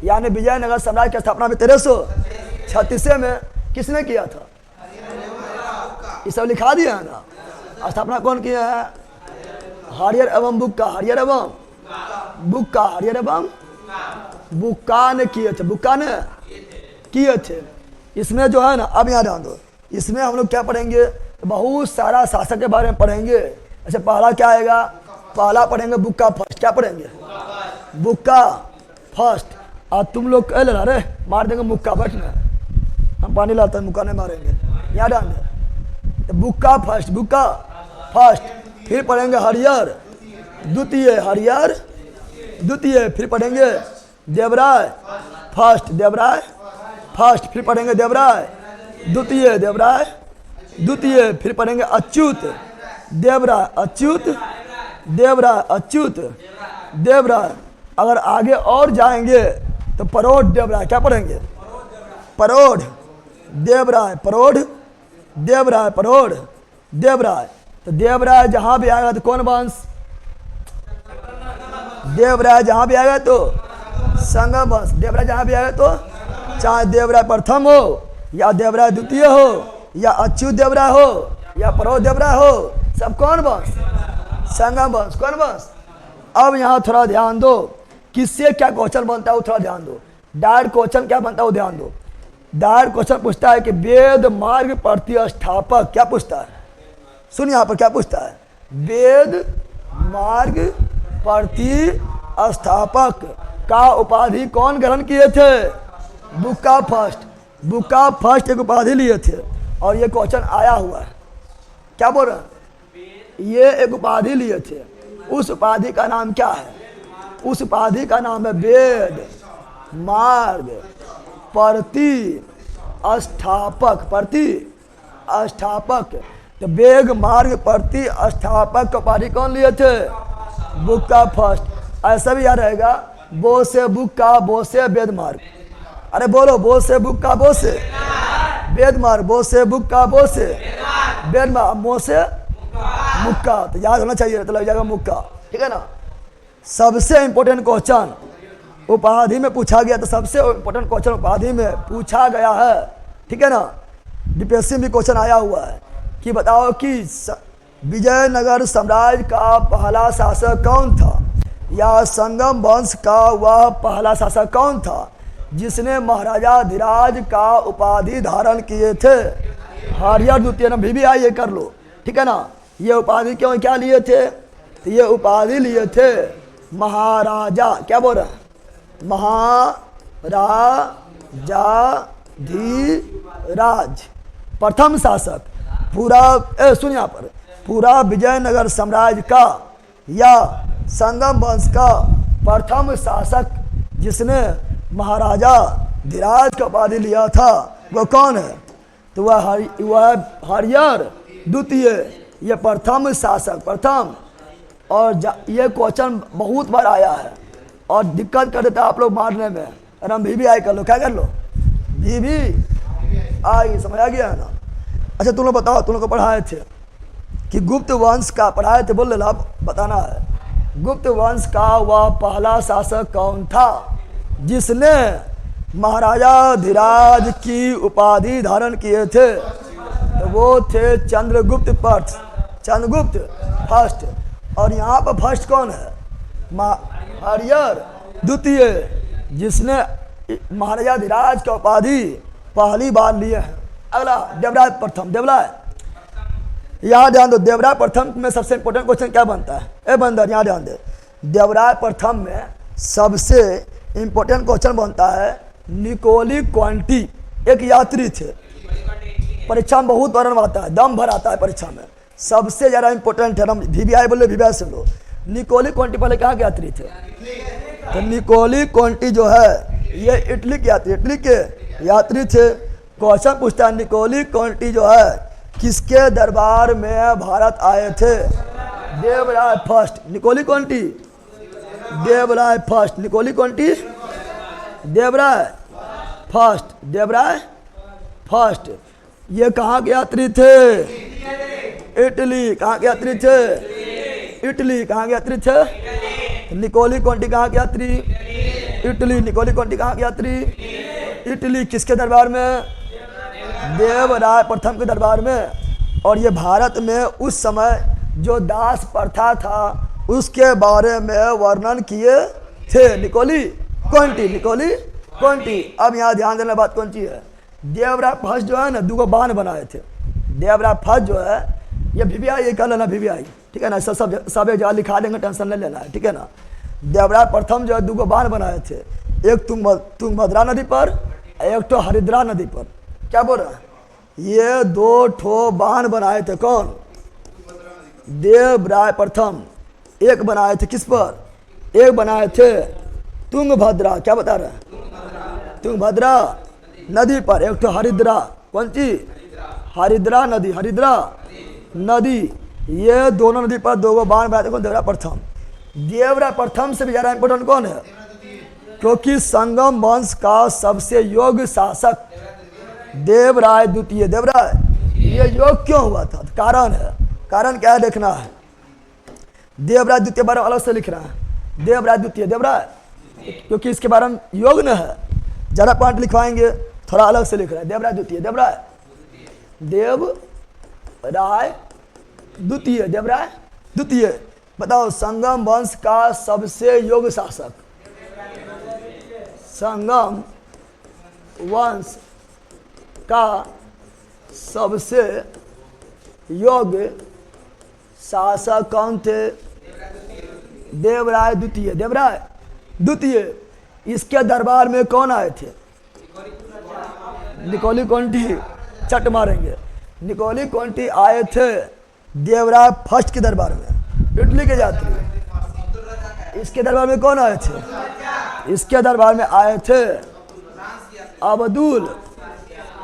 यानी विजयनगर साम्राज्य की स्थापना भी 1336 में किसने किया था, ये सब लिखा दिया है ना। स्थापना कौन किया है, हरियर एवं बुक्का, हरियर एवं बुक्का, हरियर एवं बुक्का ने किए थे, बुक्का ने किए थे। इसमें जो है ना, अब यहाँ ध्यान दो, इसमें हम लोग क्या पढ़ेंगे, बहुत सारा शासक के बारे में पढ़ेंगे। अच्छा पहला क्या आएगा, पहला पढ़ेंगे बुक्का फर्स्ट, क्या पढ़ेंगे, बुक्का फर्स्ट। और तुम लोग कह लेना, अरे मार देंगे मुक्का, बैठना, हम पानी लाते हैं, मुक्का नहीं मारेंगे, यहाँ ध्यान दे। तो बुक्का फर्स्ट, बुक्का फर्स्ट। फिर पढ़ेंगे हरियर द्वितीय, हरियर द्वितीय। फिर पढ़ेंगे देवराय फर्स्ट, देवराय फर्स्ट। फिर पढ़ेंगे देवराय द्वितीय, देवराय द्वितीय। फिर पढ़ेंगे अच्युत, देवराय अच्युत, देवराय अच्युत, देवराय। अगर आगे और जाएंगे तो परोढ़ देवराय, क्या पढ़ेंगे, परोढ़ देवराय, परोढ़ देवराय, परोढ़ देवराय। तो देवराय जहां भी आएगा तो कौन वंश, देवराय जहां भी आएगा तो संगम वंश। देवराय जहां भी आएगा तो चाहे देवराय प्रथम हो या देवराय द्वितीय हो या अच्युत देवराय हो या परोढ़ देवराय हो, सब कौन वंश, संगम वंश, कौन वंश। अब यहाँ थोड़ा ध्यान दो, किससे क्या क्वेश्चन बनता है वो थोड़ा ध्यान दो। डायरेक्ट क्वेश्चन क्या बनता है वो ध्यान दो। डायरेक्ट क्वेश्चन पूछता है कि वेद मार्ग प्रतिष्ठापक, क्या पूछता है, सुन यहाँ पर क्या पूछता है, वेद मार्ग प्रतिष्ठापक का उपाधि कौन ग्रहण किए थे, बुक्का फर्स्ट। बुक्का फर्स्ट एक उपाधि लिए थे और ये क्वेश्चन आया हुआ है। क्या बोल रहे हैं, ये एक उपाधि लिए थे, उस उपाधि का नाम क्या है, उस उपाधि का नाम है वेद मार्ग प्रतिष्ठापक, प्रतिष्ठापक। तो वेद मार्ग प्रतिष्ठापक उपाधि कौन लिए थे, बुक्का फर्स्ट। ऐसा भी याद रहेगा, बो से बुक्का, बो से वेद मार्ग, अरे बोलो, बो से बुक का बो से वेद मार, बो से बुक का बो से वेद मार, मो से मुक्का। तो याद होना चाहिए, तो लग जाएगा मुक्का, ठीक है ना। सबसे इंपॉर्टेंट क्वेश्चन उपाधि में पूछा गया, तो सबसे इंपॉर्टेंट क्वेश्चन उपाधि में पूछा गया है, ठीक है ना। बीपीएससी में क्वेश्चन आया हुआ है कि बताओ कि विजयनगर साम्राज्य का पहला शासक कौन था, या संगम वंश का वह पहला शासक कौन था जिसने महाराजा धीराज का उपाधि धारण किए थे। हरियर द्वितीय ना भी आइए कर लो, ठीक है ना। ये उपाधि क्यों क्या लिए थे, तो ये उपाधि लिए थे महाराजा, क्या बोल रहे हैं, महाराजाधिराज प्रथम शासक पूरा, सुन यहाँ पर, पूरा विजयनगर साम्राज्य का या संगम वंश का प्रथम शासक जिसने महाराजा धीराज का उपाधि लिया था वह कौन है, तो वह हरियर द्वितीय, ये प्रथम शासक, प्रथम। और ये क्वेश्चन बहुत बार आया है और दिक्कत कर देता है आप लोग मारने में। अरे हम भी आई कर लो, क्या कर लो, भी आई, समझ आ गया है ना। अच्छा तुम लोग बताओ, तुम लोग को पढ़ाए थे कि गुप्त वंश का पढ़ाए थे, बोल रहे बताना है। गुप्त वंश का वह पहला शासक कौन था जिसने महाराजा धीराज की उपाधि धारण किए थे, तो वो थे चंद्रगुप्त फर्स्ट, चंद्रगुप्त फर्स्ट। और यहाँ पर फर्स्ट कौन है, हरियर द्वितीय, जिसने महाराजा धीराज का उपाधि पहली बार लिए हैं। अगला देवराय प्रथम, देवराय, यहाँ ध्यान दो, देवराय प्रथम में सबसे इंपॉर्टेंट क्वेश्चन क्या बनता है, ए बंदर यहाँ ध्यान दे। देवराय प्रथम में सबसे इंपॉर्टेंट क्वेश्चन बनता है निकोली क्वांटी, एक यात्री थे, परीक्षा में बहुत बार आता है, दम भर आता है परीक्षा में, सबसे ज़्यादा इंपॉर्टेंट है। हम वीवीआई बोले, वीवीआई से लो। निकोली क्वांटी पहले कहाँ के यात्री थे, तो निकोली क्वांटी जो है ये इटली के यात्री, इटली के यात्री थे। क्वेश्चन पूछता है निकोली क्वांटी जो है किसके दरबार में भारत आए थे, Devaraya first, निकोली क्वांटी Devaraya first, निकोली क्वांटी Devaraya first, Devaraya first. ये कहाँ के यात्री थे, इटली, कहाँ के यात्री थे, इटली, कहाँ के यात्री थे, निकोली क्वांटी कहाँ के यात्री, इटली, निकोली क्वांटी कहाँ के यात्री, इटली, किसके दरबार में, देवराय प्रथम के दरबार में। और ये भारत में उस समय जो दास प्रथा था उसके बारे में वर्णन किए थे, निकोली क्वांटी, निकोली क्वांटी। अब यहाँ ध्यान देने बात कौन सी है, देवराय फर्स्ट जो है ना, दो बाण बनाए थे। देवराय फर्स्ट जो है ये वीवीआई, ये कर लेना वीवीआई, ठीक है ना, सब एक जगह लिखा देंगे, टेंशन नहीं लेना है, ठीक है ना। देवराय प्रथम जो है दो बाण बनाए थे, एक तुंगभद्रा नदी पर, एक तो हरिद्रा नदी पर। क्या बोल रहा है, ये दो ठो बाण बनाए थे, कौन, देवराय प्रथम। एक बनाए थे किस पर, एक बनाए थे तुंगभद्रा, क्या बता रहे हैं, तुंगभद्रा नदी पर, एक तो हरिद्रा, कौन सी, हरिद्रा नदी, हरिद्रा नदी, ये दोनों नदी पर दो बाण बनाए थे, कौन, देवराय प्रथम। देवराय प्रथम से भी ज़्यादा इंपॉर्टेंट कौन है, क्योंकि संगम वंश का सबसे योग्य शासक देवराय द्वितीय, देवराय, ये योग क्यों हुआ था, कारण है, कारण क्या है देखना है। देवराय द्वितीय बारे में अलग से लिख रहा है, देवराय द्वितीय, देवराय, क्योंकि इसके बारे में योग न है, ज़्यादा पॉइंट लिखवाएंगे, थोड़ा अलग से लिख रहा है, देवराय द्वितीय, देवराय, देवराय द्वितीय, देवराय द्वितीय। बताओ संगम वंश का सबसे योग्य शासक, संगम वंश का सबसे योग्य शासक कौन थे, देवराय द्वितीय, देवराय द्वितीय। इसके दरबार में कौन आए थे, निकोली क्वांटी, चट मारेंगे, निकोली क्वांटी आए थे देवराय फर्स्ट के दरबार में, इटली के यात्री। इसके दरबार में कौन आए थे, इसके दरबार में आए थे अब्दुल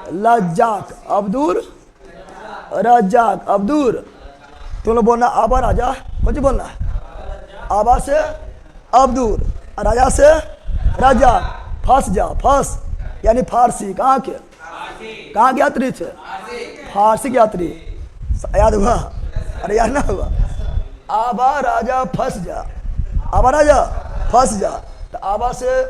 रज्जाक, अब्दुल रज्जाक, अब्दुल, तुम लोग बोलना आबा राजा, कौन सी बोलना है, आबा से अब्दुल, राजा से रज्जाक, फंस जा, फंस यानी फारसी। कहाँ के यात्री थे? फारसी के यात्री। याद हुआ? अरे याद ना हुआ? आबा राजा फंस जा, आबा राजा फंस जा, तो आबा से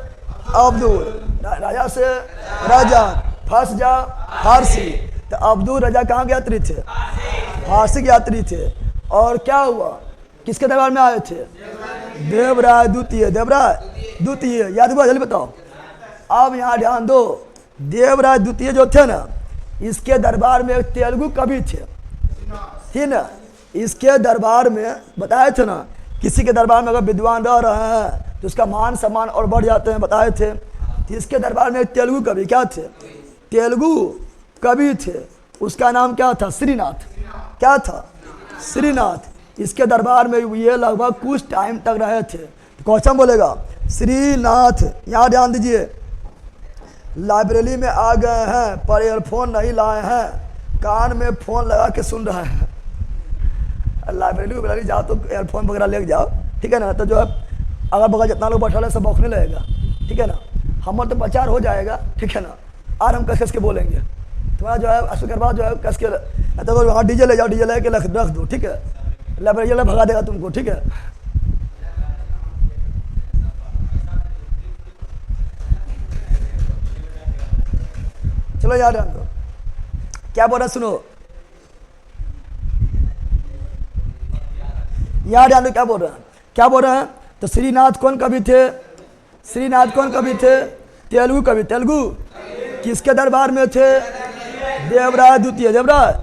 अब्दुल, राजा से राजा, फंस जा फारसी। तो अब्दुल राजा कहाँ के यात्री थे? फारसी के यात्री थे। और क्या हुआ? किसके दरबार में आए थे? देवराय द्वितीय। देवराय द्वितीय याद हुआ? जल्दी बताओ। अब यहाँ ध्यान दो, देवराय द्वितीय जो थे ना, इसके दरबार में एक तेलुगु कवि थे, ठीक ना? इसके दरबार में बताए थे ना, किसी के दरबार में अगर विद्वान रह रहे हैं तो उसका मान सम्मान और बढ़ जाते हैं, बताए थे। तो इसके दरबार में एक तेलुगु कवि क्या थे? तेलुगु कवि थे। उसका नाम क्या था? श्रीनाथ। क्या था? श्रीनाथ। इसके दरबार में ये लगभग कुछ टाइम तक रहे थे। तो क्वेश्चन बोलेगा श्रीनाथ। यहाँ ध्यान दीजिए, लाइब्रेरी में आ गए हैं पर ईयरफोन नहीं लाए हैं, कान में फ़ोन लगा के सुन रहे हैं। लाइब्रेरी जाओ तो ईयरफोन वगैरह लेके जाओ, ठीक है ना? तो जो है अगर बगल जितना लोग बैठा है सब बौखने लगेगा, ठीक है ना? हमारा तो प्रचार हो जाएगा, ठीक है ना? और हम कस के बोलेंगे। तुम्हारा जो है स्पीकर बाद जो है कस के, तो वहाँ डीजे ले जाओ, डीजे लेके रख दो, ठीक है? लाइब्रेरी वाला भगा देगा तुमको, ठीक है? चलो यार दो क्या बोल रहे सुनो, यार ध्यान दो क्या बोल रहे हैं? तो श्रीनाथ कौन कवि थे? श्रीनाथ कौन कवि थे? तेलुगु कवि। तेलुगु किसके दरबार में थे? देवराय द्वितीय। देवराय।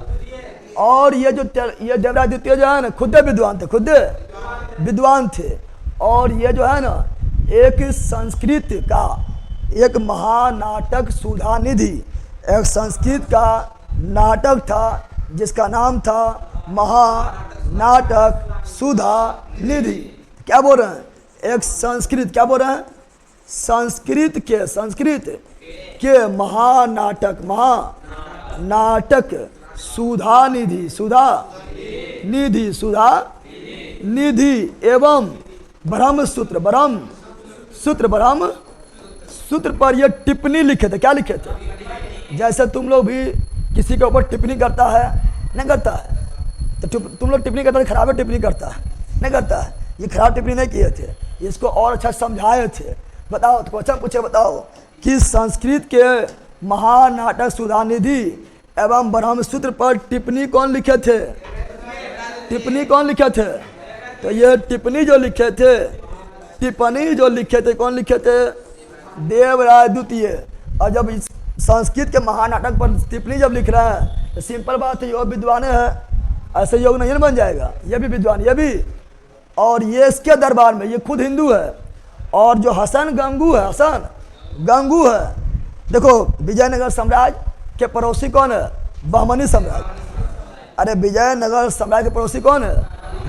और ये देवराय द्वितीय जो है ना, खुद विद्वान थे, खुद विद्वान थे। और ये जो है ना, एक संस्कृत का एक महानाटक सुधा निधि, एक संस्कृत का नाटक था जिसका नाम था महानाटक सुधा निधि। क्या बोल रहे हैं? एक संस्कृत, क्या बोल रहे हैं? संस्कृत के महानाटक सुधा निधि, सुधा निधि एवं ब्रह्म सूत्र पर ये टिप्पणी लिखे थे। क्या लिखे थे? जैसे तुम लोग भी किसी के ऊपर टिप्पणी करता है, नहीं करता है? तो तुम लोग टिप्पणी करता है, खराब टिप्पणी करता है, नहीं करता है? ये खराब टिप्पणी नहीं किए थे, इसको और अच्छा समझाए थे। बताओ, तो क्वेश्चन पूछे, बताओ कि संस्कृत के महानाटक सुधानिधि एवं ब्रह्मसूत्र पर टिप्पणी कौन लिखे थे? टिप्पणी कौन लिखे थे? तो ये टिप्पणी जो लिखे थे कौन लिखे थे? देवराय द्वितीय। और जब इस संस्कृत के महानाटक पर टिप्पणी जब लिख रहे हैं तो सिंपल बात है, योग विद्वान है, ऐसे योग नहीं बन जाएगा, ये भी विद्वान, ये भी। और ये इसके दरबार में, ये खुद हिंदू है। और जो हसन गंगू है, देखो विजयनगर साम्राज्य के पड़ोसी कौन है? बहमनी साम्राज्य। अरे विजयनगर साम्राज्य के पड़ोसी कौन है?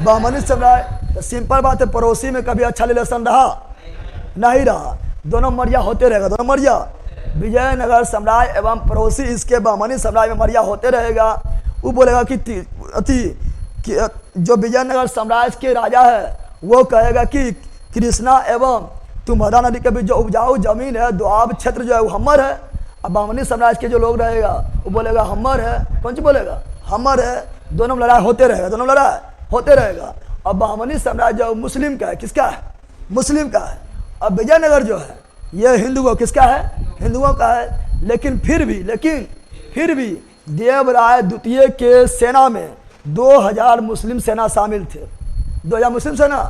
बहमनी साम्राज्य। तो सिंपल बात है, पड़ोसी में कभी अच्छा रिलेशन रहा? नहीं रहा। दोनों मरिया होते रहेगा, दोनों मरिया। विजयनगर साम्राज्य एवं पड़ोसी इसके बहमनी साम्राज्य में मरिया होते रहेगा। वो बोलेगा कि जो विजयनगर साम्राज्य के राजा है वो कहेगा कि कृष्णा एवं तुम्हारा नदी के बीच जो उपजाऊ जमीन है, दोआब क्षेत्र जो है वो हमर है। अब बहमनी साम्राज्य के जो लोग रहेगा वो बोलेगा हमर है। कौन सी बोलेगा? हमर है। दोनों लड़ाई होते रहेगा, अब बहमनी साम्राज्य जो मुस्लिम का है, किसका है? मुस्लिम का है। अब विजयनगर जो है ये हिंदुओं, किसका है? हिंदुओं का है। लेकिन फिर भी देवराय द्वितीय के सेना में 2000 मुस्लिम सेना शामिल थे। 2000 मुस्लिम सेना।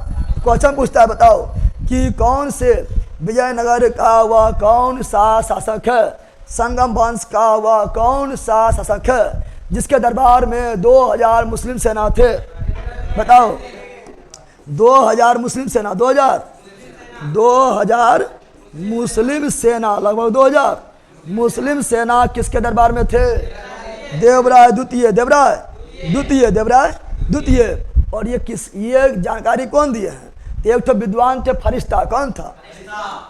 क्वेश्चन पूछता है, बताओ कि कौन से विजयनगर का वह कौन सा शासक है, संगम वंश का वह कौन सा शासक है जिसके दरबार में 2000 मुस्लिम सेना थे? बताओ। 2000 मुस्लिम सेना, 2000 मुस्लिम सेना, लगभग 2000 मुस्लिम सेना किसके दरबार में थे? देवराय द्वितीय। और ये जानकारी कौन दिए हैं? एक तो विद्वान थे फरिश्ता। कौन था?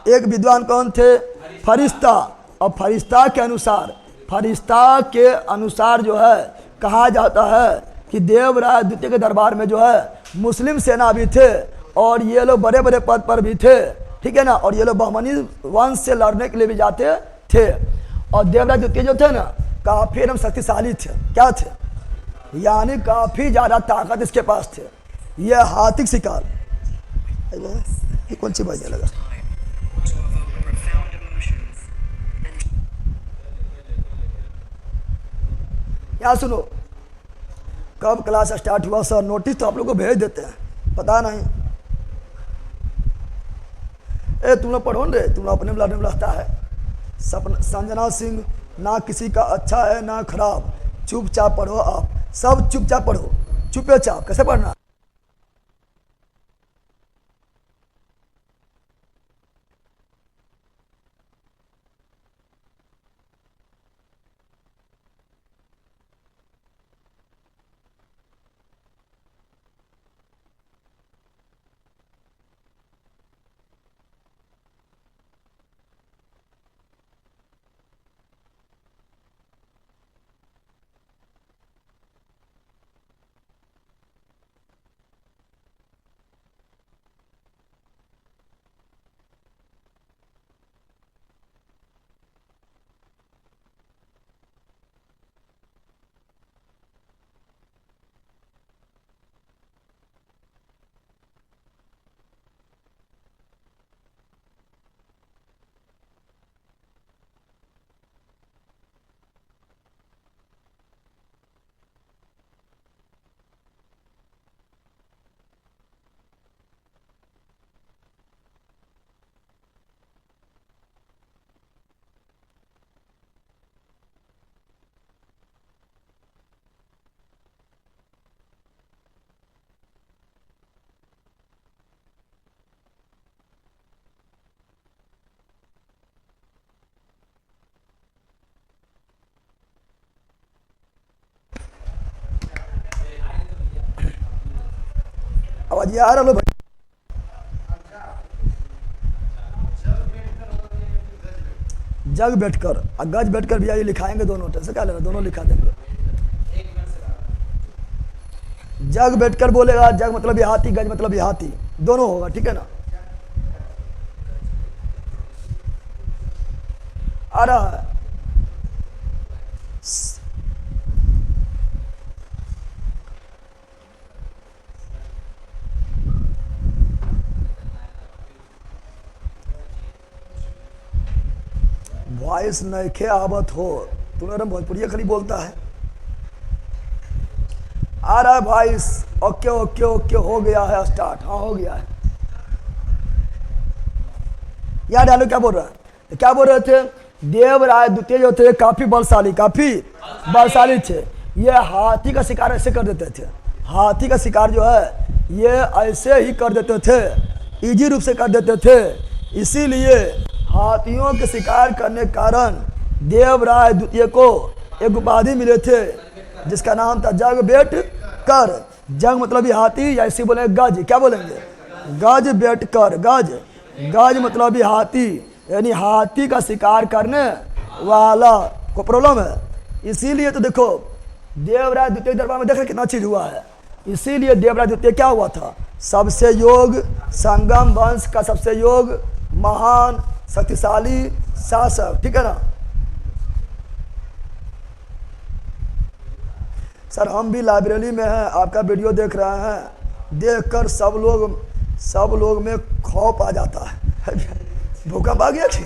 एक विद्वान कौन थे? फरिश्ता। और फरिश्ता के अनुसार जो है कहा जाता है कि देवराय द्वितीय के दरबार में जो है मुस्लिम सेना भी थे और ये लोग बड़े बड़े पद पर भी थे, ठीक है ना? और ये लोग बहमनी वंश से लड़ने के लिए भी जाते थे। और देवराज द्वितीय जो थे ना काफी एकदम शक्तिशाली थे। क्या थे? यानी काफी ज्यादा ताकत इसके पास थे। यह हाथी शिकार, ये कौन सी बजने लगा? यहाँ सुनो, कब क्लास स्टार्ट हुआ सर? नोटिस तो आप लोग को भेज देते हैं, पता नहीं। ए तुम लोग पढ़ो रे, तुम लोग अपने में लगता है। संजना सिंह ना किसी का अच्छा है ना खराब, चुपचाप पढ़ो। आप सब चुपचाप पढ़ो, चुपचाप। कैसे पढ़ना? आवाज आ रहा? भाई जग बैठकर और गज बैठकर भी ये लिखाएंगे दोनों। टेंशन क्या लेना, दोनों लिखा देंगे। जग बैठकर बोलेगा, जग मतलब ये हाथी, गज मतलब ये हाथी, दोनों होगा, ठीक है ना? आ रहा है। वॉइस नैखे आवत हो, तुम्हें भोजपुरी खाली बोलता है। आ रहा है वॉइस? ओके ओके ओके, हो गया है स्टार्ट। हाँ हो गया है। यार डालो, क्या बोल रहा है? क्या बोल रहे थे? देवराय द्वितीय जो थे काफी बलशाली थे। ये हाथी का शिकार ऐसे कर देते थे। हाथी का शिकार जो है ये ऐसे ही कर देते थे, इजी रूप से कर देते थे। इसीलिए हाथियों के शिकार करने के कारण देवराय द्वितीय को एक उपाधि मिले थे जिसका नाम था जग बेट कर। जग मतलब ये हाथी, या इसी बोलेंगे गज। क्या बोलेंगे? गज बेट कर। गज मतलब ये हाथी, यानी हाथी का शिकार करने वाला को प्रॉब्लम है। इसीलिए तो देखो देवराय द्वितीय दरबार में देखा कितना चीज हुआ है। इसीलिए देवराय द्वितीय क्या हुआ था? सबसे योग, संगम वंश का सबसे योग, महान शक्तिशाली शासक, ठीक है ना? सर हम भी लाइब्रेरी में हैं, आपका वीडियो देख रहे हैं, देखकर सब लोग में खौफ आ जाता है। भूकंप आ गया कि?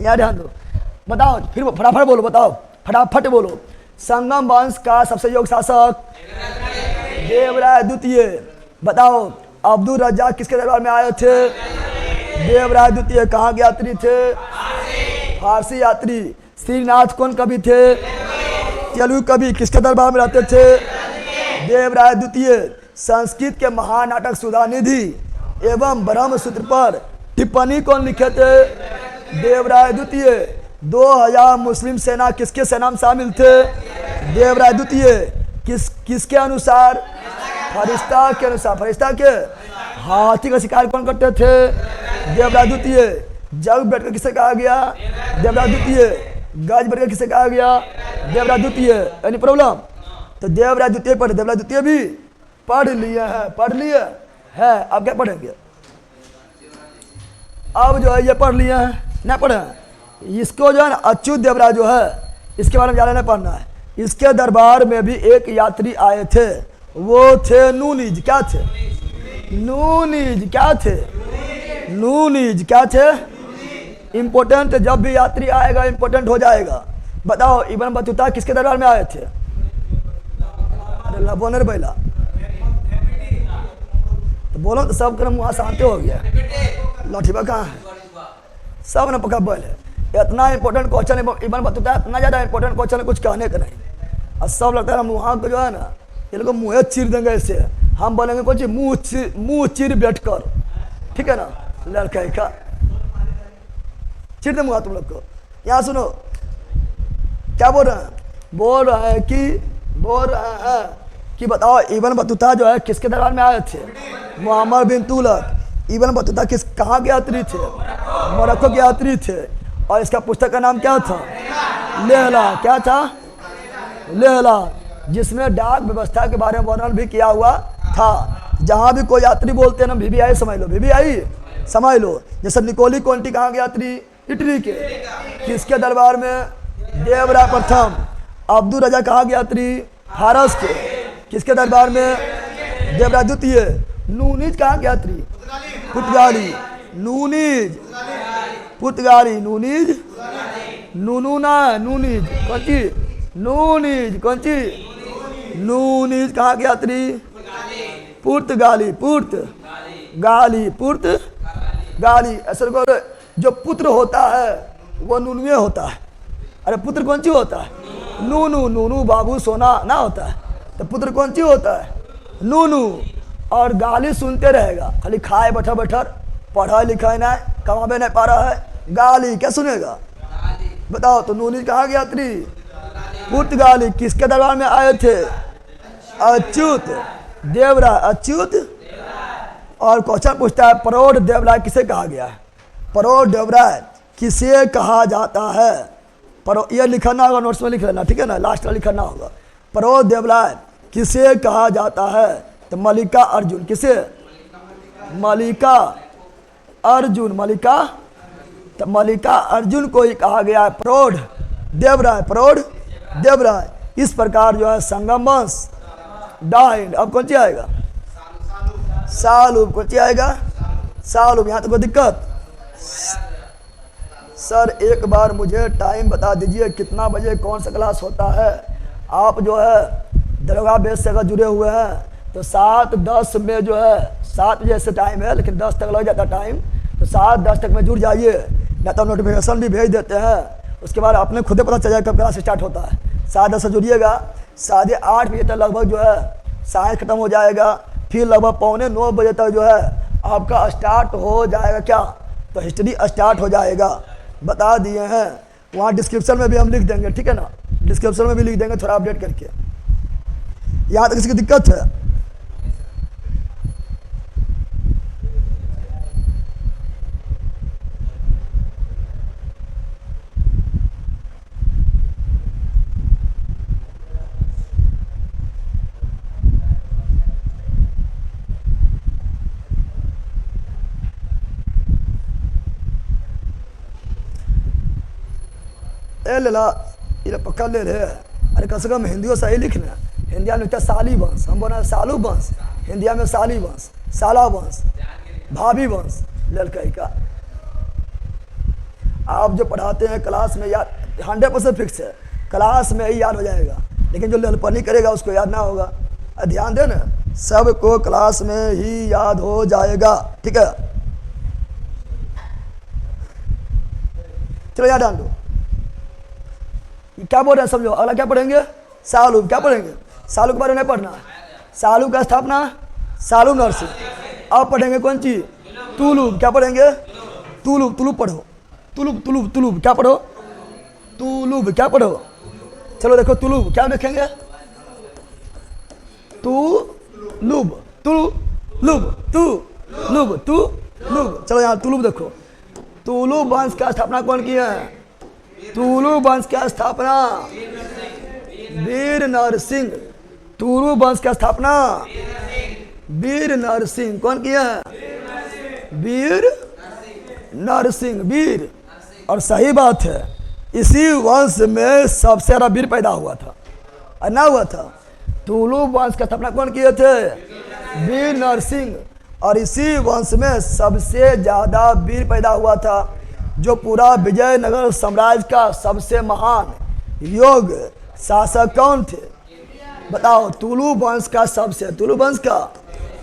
यहाँ ध्यान दो, बताओ फिर फटाफट बोलो, बताओ फटाफट बोलो। संगम वंश का सबसे योग शासक देवराय द्वितीय। बताओ अब्दुल रज्जाक किसके दरबार में आए थे? देवराय द्वितीय। कहाँ के यात्री थे? फारसी यात्री। श्रीनाथ कौन कवि थे? तेलुगु कवि। किसके दरबार में रहते थे? देवराय द्वितीय। संस्कृत के महानाटक सुधानिधि एवं ब्रह्मसूत्र पर टिप्पणी कौन लिखे थे? देवराय द्वितीय। 2000 मुस्लिम सेना किसके सेना में शामिल थे? देवराय द्वितीय। किसके अनुसार? फरिश्ता के अनुसार। फरिश्ता के। हाथी का शिकार कौन करते थे? देवराय द्वितीय। जग बैठकर किसे कहा गया? देवराय द्वितीय। गज बैठकर किसे कहा गया? देवराय द्वितीय। Any problem? तो देवराय द्वितीय पढ़े, देवराय द्वितीय भी पढ़ लिए हैं, पढ़ लिए है। अब क्या पढ़ेंगे? अब जो है ये पढ़ लिए हैं, नहीं पढ़े हैं। इसको जो है ना अच्युत देवराय जो है, इसके बारे में ज़्यादा नहीं पढ़ना है। इसके दरबार में भी एक यात्री आए थे, वो थे नूनीज। क्या थे? नूनीज। क्या थे? नूनीज। क्या थे? इम्पोर्टेंट। जब भी यात्री आएगा इम्पोर्टेंट हो जाएगा। बताओ इब्न बतूता किसके दरबार में आए थे? अरे बोनर बैला तो बोलो तो सब कर्म वहाँ शांति हो गया। लठीबा कहाँ है? सब ने पका बोल है। इतना इंपॉर्टेंट क्वेश्चन इब्न बतूता, इतना ज़्यादा इंपॉर्टेंट क्वेश्चन है, कुछ कहने का नहीं। और सब लगता है हम वहाँ को जो है ना ये लोग मुँह चीर देंगे ऐसे, हम बोलेंगे कुछ मुँह चीर बैठ कर, ठीक है ना। लड़का का चिर दूंगा तुम लोग को। यहाँ सुनो क्या बोल रहे हैं? बोल रहे हैं कि बताओ इब्न बतूता जो है किसके दरबार में आए थे? मोहम्मद बिन तुगलक। इब्न बतूता कहाँ के यात्री थे? मोरक्को के यात्री थे। और इसका पुस्तक का नाम क्या था? लेहला। क्या था? लेहला, जिसमें डाक व्यवस्था के बारे में वर्णन भी किया हुआ था। जहाँ भी कोई यात्री बोलते हैं ना VVI समझ लो, VVI समझ लो। जैसे निकोली कोंटी कहाँ के यात्री? इटली के। किसके दरबार में? देवराय प्रथम। अब्दुल रजा कहाँ के यात्री? फारस के। किसके दरबार में? देवराय द्वितीय। नूनीज कहाँ के यात्री? पुर्तगाली। नूनीज पुर्तगाली। नूनीज नूनूना नूनीज कौन? नूनीज कौन? नूनीज कहाँ के यात्री? पुर्तगाली। पुर्तगाली। ऐसे को जो पुत्र होता है वो नूनुए होता है। अरे पुत्र कौन सी होता है? नूनू बाबू सोना ना होता है, तो पुत्र कौन सी होता है? नूनू। और गाली सुनते रहेगा, खाली खाए बैठा पढ़ा लिखा ना, कमाबे नहीं पा रहा है, गाली क्या सुनेगा? बताओ तो नूनी कहाँ के यात्री? पुर्तगाली। किसके दरबार में आए थे? अच्युत देवराय। अच्युत। और क्वेश्चन पूछता है प्रौढ़ देवराय किसे कहा गया है? प्रौढ़ देवराय किसे कहा जाता है? ये लिखना होगा, नोट्स में लिख लेना, ठीक है ना, लास्ट में लिखना होगा। प्रौढ़ देवराय किसे कहा जाता है? तो मल्लिका अर्जुन। किसे? मल्लिका अर्जुन। तो मल्लिका अर्जुन को ही कहा गया है प्रौढ़ देवराय। इस प्रकार जो है संगम वंश डाइंड। अब कौन सी आएगा? सालूब। कौन सी आएगा? सालूब। यहाँ तक कोई दिक्कत? सर एक बार मुझे टाइम बता दीजिए कितना बजे कौन सा क्लास होता है? आप जो है दरोगा बेस से अगर जुड़े हुए हैं तो 7:10 में जो है 7 बजे से टाइम है, लेकिन 10 तक लग जाता टाइम, तो 7:10 तक में जुड़ जाइए। या तो नोटिफिकेशन भी भेज देते हैं, उसके बाद आपने खुद ही पता चल जाए कब क्लास स्टार्ट होता है। 7:10 से जुड़िएगा, 8:30 बजे तक लगभग जो है साइंस खत्म हो जाएगा। फिर लगभग 8:45 बजे तक जो है आपका स्टार्ट हो जाएगा। क्या? तो हिस्ट्री स्टार्ट हो जाएगा। बता दिए हैं, वहाँ डिस्क्रिप्शन में भी हम लिख देंगे, ठीक है ना, डिस्क्रिप्शन में भी लिख देंगे थोड़ा अपडेट करके। यहाँ तक किसी की दिक्कत है? लेला ये पक्का ले रहे। अरे कम से कम हिंदियों सही लिखना। हिंदिया में लिखता है साली वंश, हम बोला सालू वंश, हिंदिया में साली वंश, साला वंश, भाभी वंश। लड़का का आप जो पढ़ाते हैं क्लास में याद 100% फिक्स है, क्लास में ही याद हो जाएगा। लेकिन जो ललपनी करेगा उसको याद ना होगा। ध्यान देना, सबको क्लास में ही याद हो जाएगा, ठीक है। चलो याद डाल दो। क्या बोल रहे हैं समझो। अगला क्या पढ़ेंगे? सालूब। क्या पढ़ेंगे? सालू के बारे में नहीं पढ़ना। सालू का स्थापना सालू नरसिंह। अब पढ़ेंगे कौन सी? तुलुब। क्या पढ़ेंगे? तुलुब पढ़ो। तुलुब क्या पढ़ो? तुलुब क्या पढ़ो? चलो देखो तुलुब क्या देखेंगे? तुलुब। चलो यहाँ तुलुब देखो। तुलुब वंश का स्थापना कौन की है? तुलुब वंश का स्थापना वीर नरसिंह। तुलुब वंश का स्थापना वीर नरसिंह। कौन किया? वीर नरसिंह वीर। और सही बात है, इसी वंश में सबसे ज़्यादा वीर पैदा हुआ था, और ना हुआ था। तुलु वंश का स्थापना कौन किए थे? वीर नरसिंह। और इसी वंश में सबसे ज़्यादा वीर पैदा हुआ था। जो पूरा विजयनगर साम्राज्य का सबसे महान योग शासक कौन थे? बताओ। तुलु वंश का तुलु वंश का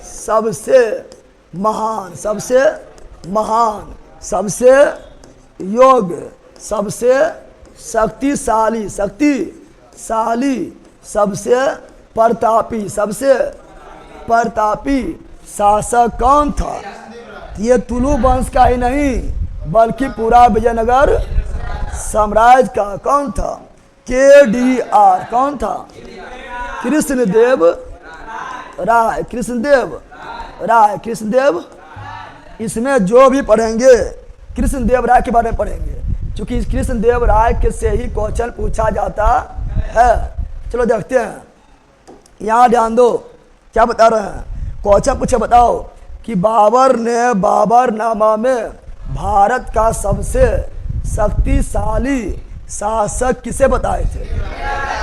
सबसे महान, सबसे योग, सबसे शक्तिशाली, सबसे प्रतापी शासक कौन था? ये तुलु वंश का ही नहीं बल्कि पूरा विजयनगर साम्राज्य का कौन था? KDR कौन था? कृष्णदेव राय। इसमें जो भी पढ़ेंगे कृष्णदेव राय के बारे में पढ़ेंगे, क्योंकि कृष्णदेव राय के से ही क्वेश्चन पूछा जाता है। चलो देखते हैं, यहाँ ध्यान दो क्या बता रहे हैं। क्वेश्चन पूछे, बताओ कि बाबर ने बाबरनामा में भारत का सबसे शक्तिशाली शासक किसे बताए थे?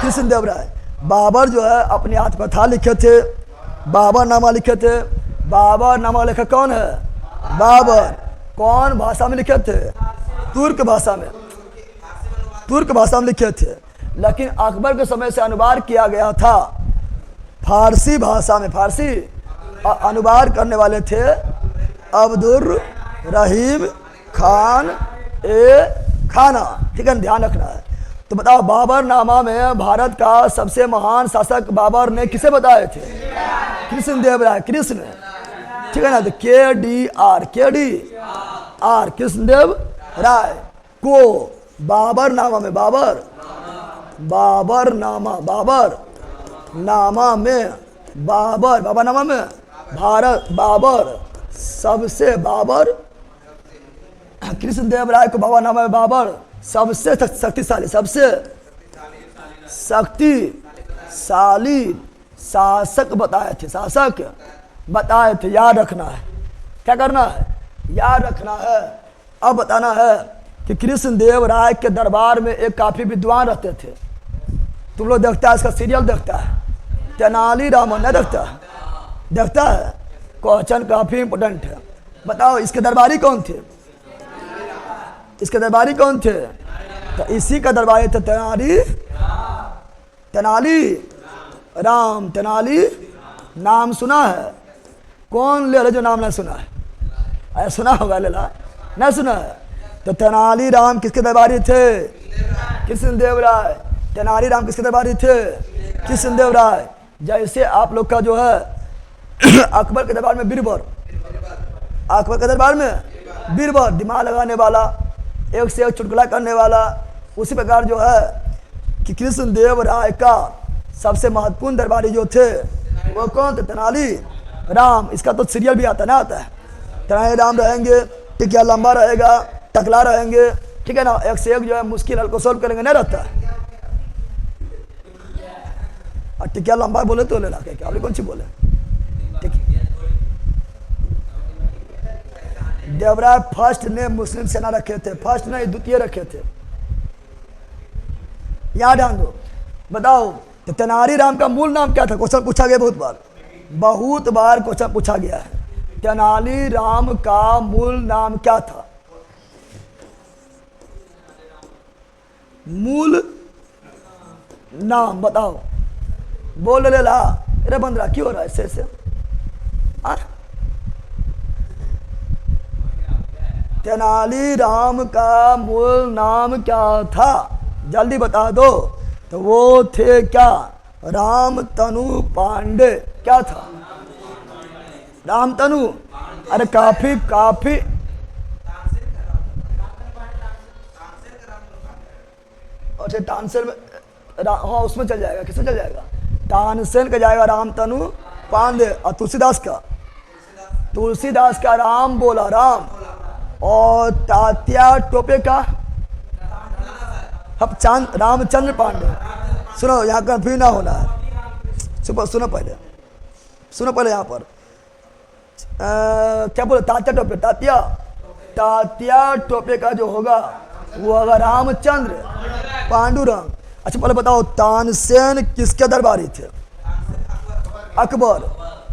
कृष्णदेव राय। बाबर जो है अपनी आत्मकथा लिखे थे, बाबरनामा लिखे थे। बाबरनामा लेखक कौन है? बाबर। कौन भाषा में लिखे थे? तुर्क भाषा में लिखे थे। लेकिन अकबर के समय से अनुवाद किया गया था फारसी भाषा में। फारसी अनुवाद करने वाले थे अब्दुल रहीम खान खाना। ठीक है, ध्यान रखना है। तो बताओ, बाबरनामा में भारत का सबसे महान शासक बाबर ने किसे बताए थे? कृष्णदेव राय। कृष्ण, ठीक है ना। तो KDR कृष्णदेव राय को बाबरनामा में बाबरनामा में कृष्णदेव राय को बाबरनामा में बाबर सबसे शक्तिशाली शासक बताए थे। याद रखना है। क्या करना है? याद रखना है। अब बताना है कि कृष्णदेव राय के दरबार में एक काफी विद्वान रहते थे। तुम लोग देखता है, इसका सीरियल देखता है, तेनालीरामन नहीं देखता है। क्वेश्चन काफी इंपोर्टेंट है। बताओ, इसके दरबारी कौन थे? तो इसी का दरबारी थे तेनाली नाम सुना है? कौन ले जो नाम नहीं सुना है? अरे सुना होगा, लेला नहीं सुना है। तो तेनालीराम किसके दरबारी थे? कृष्णदेव राय। तेनालीराम किसके दरबारी थे? कृष्णदेव राय। जैसे आप लोग का जो है अकबर के दरबार में बीरबल, दिमाग लगाने वाला, एक से एक चुटकुला करने वाला। उसी प्रकार जो है कि कृष्णदेव राय का सबसे महत्वपूर्ण दरबारी जो थे वो कौन थे? तेनालीराम। इसका तो सीरियल भी आता है। तेनालीराम रहेंगे, टिकिया लंबा रहेगा, टकला रहेंगे, ठीक है ना। एक से एक जो है मुश्किल हल को सोल्व करेंगे, नहीं रहता है। और टिकिया लंबा बोले तो ले ला के क्या कौन सी बोले? देवराय फर्स्ट ने मुस्लिम सेना रखे थे, फर्स्ट नहीं द्वितीय रखे थे। याद ध्यान दो। बताओ, तो तेनालीराम का मूल नाम क्या था? क्वेश्चन पूछा गया बहुत बार क्वेश्चन पूछा गया है। तेनालीराम का मूल नाम क्या था? मूल नाम बताओ। बोल ले ला। अरे बंदरा क्यों हो रहा है ऐसे? तेनालीराम का मूल नाम क्या था? जल्दी बता दो। तो वो थे क्या? रामतनु पांडे। क्या था? रामतनु। अरे काफी अच्छा, तानसेन में, हाँ उसमें चल जाएगा। किसमें चल जाएगा? तानसेन का जाएगा रामतनु पांडे। और तुलसीदास का राम बोला राम। और तात्या टोपे का रामचंद्र पांडे। सुनो, यहाँ कंफ्यूज ना होना है। सुनो पहले यहाँ पर क्या बोले? तात्या टोपे, तात्या तात्या टोपे का जो होगा वो होगा रामचंद्र पांडुरंग। अच्छा पहले बताओ, तानसेन किसके दरबारी थे? अकबर।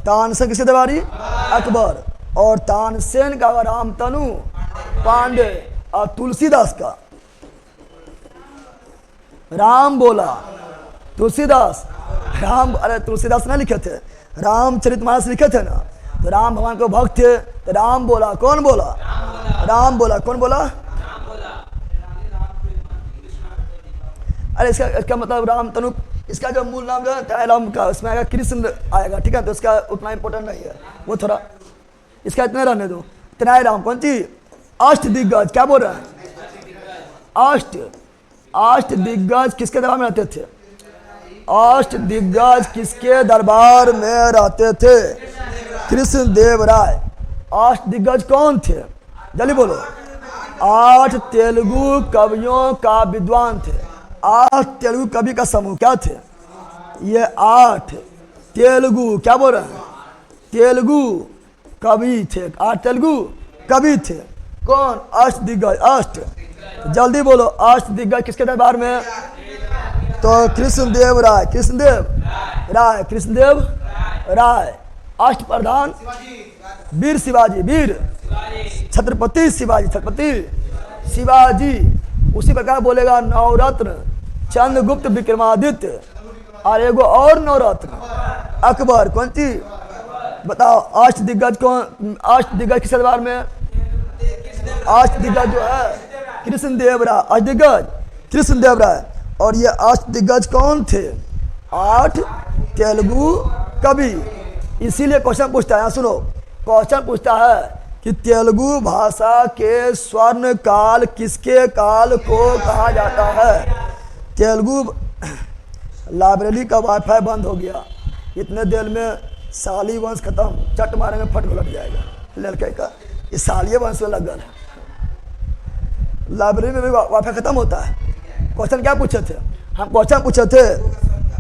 तानसेन किसके दरबारी? अकबर। और तानसेन का रामतनु पांडे। और तुलसीदास का राम बोला। तुलसीदास राम, अरे तुलसीदास ना लिखे थे, रामचरितमानस लिखे थे ना, तो राम भगवान को भक्त थे, तो राम बोला। कौन बोला? राम बोला। कौन बोला? अरे इसका मतलब राम तनु, इसका जो मूल नाम जो है राम का, उसमें आएगा कृष्ण आएगा, ठीक है, तो इसका उतना इंपॉर्टेंट नहीं है वो, थोड़ा इसका इतना रहने दो। इतना ही राम। कौन सी? अष्ट दिग्गज। क्या बोल रहे हैं? अष्ट दिग्गज किसके दरबार में रहते थे? अष्ट दिग्गज किसके दरबार में रहते थे? कृष्ण देव राय। अष्ट दिग्गज कौन थे? जल्दी बोलो। 8 तेलुगु कवियों का विद्वान थे। 8 तेलुगु कवि का समूह क्या थे? ये 8 तेलुगु, क्या बोल रहे हैं? तेलुगु कवि थे। 8 तेलुगु कवि थे। कौन? अष्ट दिग्गज। अष्ट, जल्दी बोलो। अष्ट दिग्गज किसके दरबार में? तो कृष्णदेव राय। कृष्णदेव राय। कृष्णदेव राय। अष्ट प्रधान वीर शिवाजी। वीर छत्रपति शिवाजी। छत्रपति शिवाजी। उसी प्रकार बोलेगा नवरत्न चंद्रगुप्त विक्रमादित्य। और एगो और नवरत्न अकबर। कौन सी? बताओ। अष्ट दिग्गज कौन? अष्ट दिग्गज किस दरबार में? अष्ट दिग्गज जो है कृष्णदेव राय। अष्ट दिग्गज कृष्णदेव राय। और ये अष्ट दिग्गज कौन थे? 8 तेलुगु कवि। इसीलिए क्वेश्चन पूछता है, यहाँ सुनो, क्वेश्चन पूछता है कि तेलुगु भाषा के स्वर्ण काल किसके काल को कहा जाता है? तेलुगु लाइब्रेरी का वाईफाई बंद हो गया, इतने देर में साली वंश खत्म, चट मारेंगे फट लग जाएगा लड़के का। ये सालिये वंश में लग गया। लाइब्रेरी में भी वाईफाई खत्म होता है। क्वेश्चन क्या पूछे थे? हम क्वेश्चन पूछे थे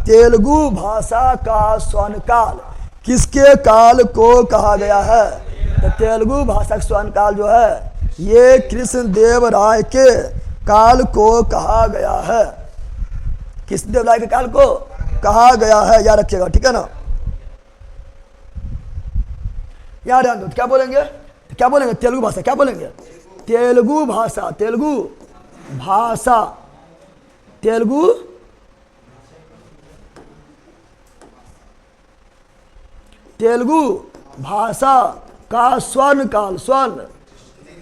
तेलुगु भाषा का स्वर्ण काल किसके काल को कहा गया है? तो तेलुगु भाषा का स्वर्ण काल जो है ये कृष्णदेव राय के काल को कहा गया है। कृष्णदेव राय के काल को कहा गया है, याद रखिएगा, ठीक है ना। याद ध्यान दो। क्या बोलेंगे? क्या बोलेंगे? तेलुगु भाषा क्या बोलेंगे? तेलुगु भाषा। तेलुगु भाषा। तेलुगु तेलुगु भाषा का स्वर्ण काल। स्वर्ण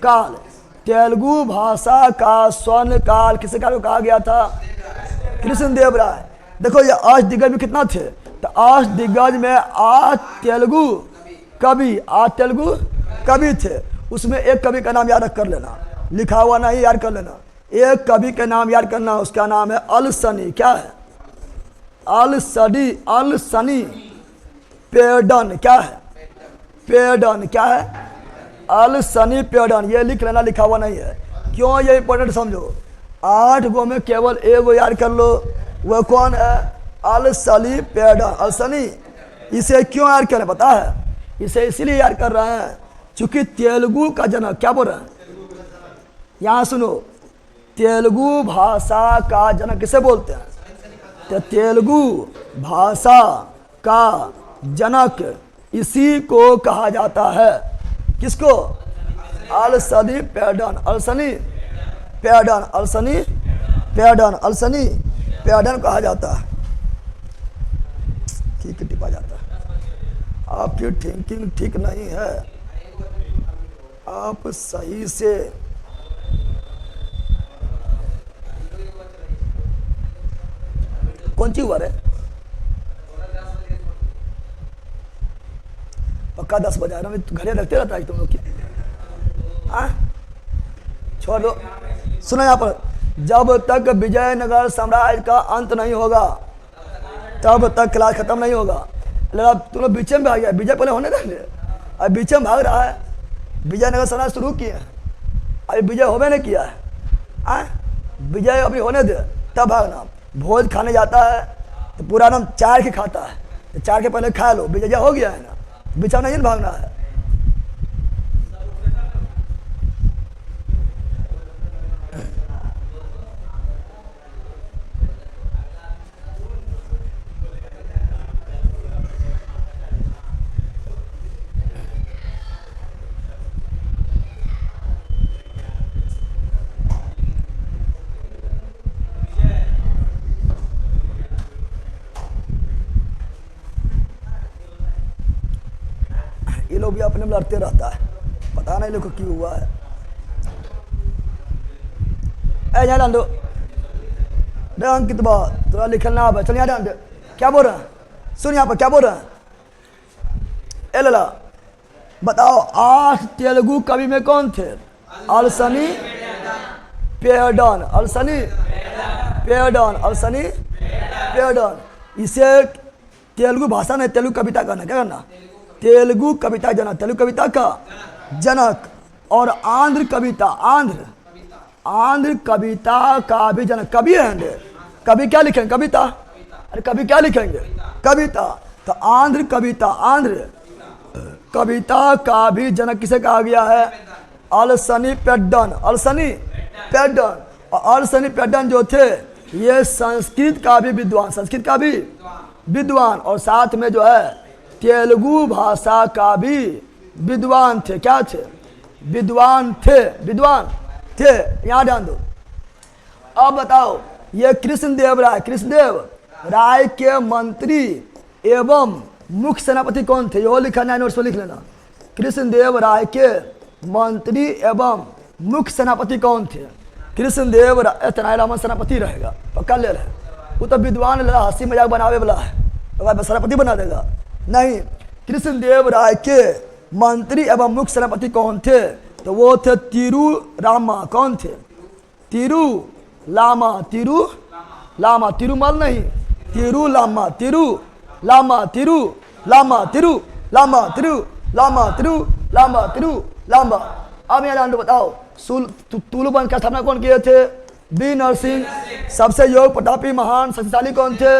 काल। तेलुगु भाषा का स्वर्ण काल किस काल को कहा गया था? कृष्णदेव राय। देखो ये 8 दिग्गज में कितना थे? तो 8 दिग्गज में 8 तेलुगु कवि। 8 तेलुगु कवि थे। उसमें एक कवि का नाम याद कर लेना, लिखा हुआ नहीं, याद कर लेना। एक कवि का नाम याद करना, उसका नाम है अलसनी। क्या है? अलसनी। अलसनी पेडन। क्या है? पेडन। क्या है? अलसनी पेडन। ये लिख लेना, लिखा हुआ नहीं है। क्यों? ये इंपॉर्टेंट समझो। 8 गो में केवल एगो याद कर लो, वह कौन है? अलसनी पेडन। अलसनी। इसे क्यों याद करें पता है? इसे इसीलिए याद कर रहे हैं चूंकि तेलुगु का जनक। क्या बोल रहे हैं? यहाँ सुनो, तेलुगु भाषा का जनक किसे बोलते हैं? तो तेलुगु भाषा का जनक इसी को कहा जाता है। किसको? अलसनी पेडन। अलसनी पेडन। अलसनी पेडन। अलसनी पेडन कहा जाता है। ठीक टिपा जाता है। आपकी थिंकिंग ठीक नहीं है, आप सही से कौन सी उम्र है? पक्का 10 बजा रहा हूँ, घरे रखते रहता है तुम लोग की। छोड़ दो। सुनो यहाँ पर, जब तक विजयनगर साम्राज्य का अंत नहीं होगा तब तक क्लास खत्म नहीं होगा। लगा तुम लोग बीच में भाग गया। विजय पहले होने देंगे, अब बीच में भाग रहा है। विजयनगर साम्राज्य शुरू किए, अभी विजय होने नहीं किया है। विजय अभी होने दे तब भागना। भोज खाने जाता है तो पूरा नाम 4 के खाता है, तो 4 के पहले खा लो, विजय हो गया है ना। बीच में नहीं भागना है। लोग भी अपने में लड़ते रहता है, पता नहीं लोग को क्यों हुआ है। ऐ यहाँ डाल दो अंकित बात थोड़ा लिखना है, चल यहाँ डाल दे। क्या बोल रहा है, सुन यहाँ पर क्या बोल रहा है। ए लला बताओ 8 तेलुगु कवि में कौन थे? अलसनी पेयरडन, अलसनी पेयरडन, अलसनी पेयरडन। इसे तेलुगु भाषा में तेलुगु कविता करना, क्या करना? तेलुगु कविता जनक, तेलुगु कविता का जनक। और आंध्र कविता, आंध्र कविता का भी जनक कवि है। कवि क्या लिखेंगे? कविता। अरे कवि क्या लिखेंगे? कविता। तो आंध्र कविता, आंध्र कविता का भी जनक किसे कहा गया है? अलसनी पेड्डन, अलसनी पेड्डन। और अलसनी पेड्डन जो थे ये संस्कृत का भी विद्वान, संस्कृत का भी विद्वान, और साथ में जो है तेलुगु भाषा का भी विद्वान थे। क्या थे? विद्वान थे, विद्वान थे। यहाँ ध्यान दो। अब बताओ ये कृष्णदेव राय, कृष्णदेव राय के मंत्री एवं मुख्य सेनापति कौन थे? यो लिखा 9 नोट्स में लिख लेना। कृष्णदेव राय के मंत्री एवं मुख्य सेनापति कौन थे? कृष्णदेव राय, तेनालीरामन सेनापति रहेगा, पक्का ले रहे। वो तो विद्वान लड़ा, हंसी मजाक बनावे वाला है, तो सेनापति बना देगा नहीं। कृष्णदेव राय के मंत्री एवं मुख्य सेनापति कौन थे? तो वो थे तिरुरामा। कौन थे? तिरुलामा, तिरुलामा, तिरुमल नहीं, तिरुलामा, तिरुलामा, तिरुलामा, तिरुलामा, तिरुलामा, तिरुलामा, तिरुलामा। अब यहाँ जान दो, बताओ तुलु वंश की स्थापना कौन किए थे? बी नरसिंह। सबसे योग प्रतापी महान शक्तिशाली कौन थे?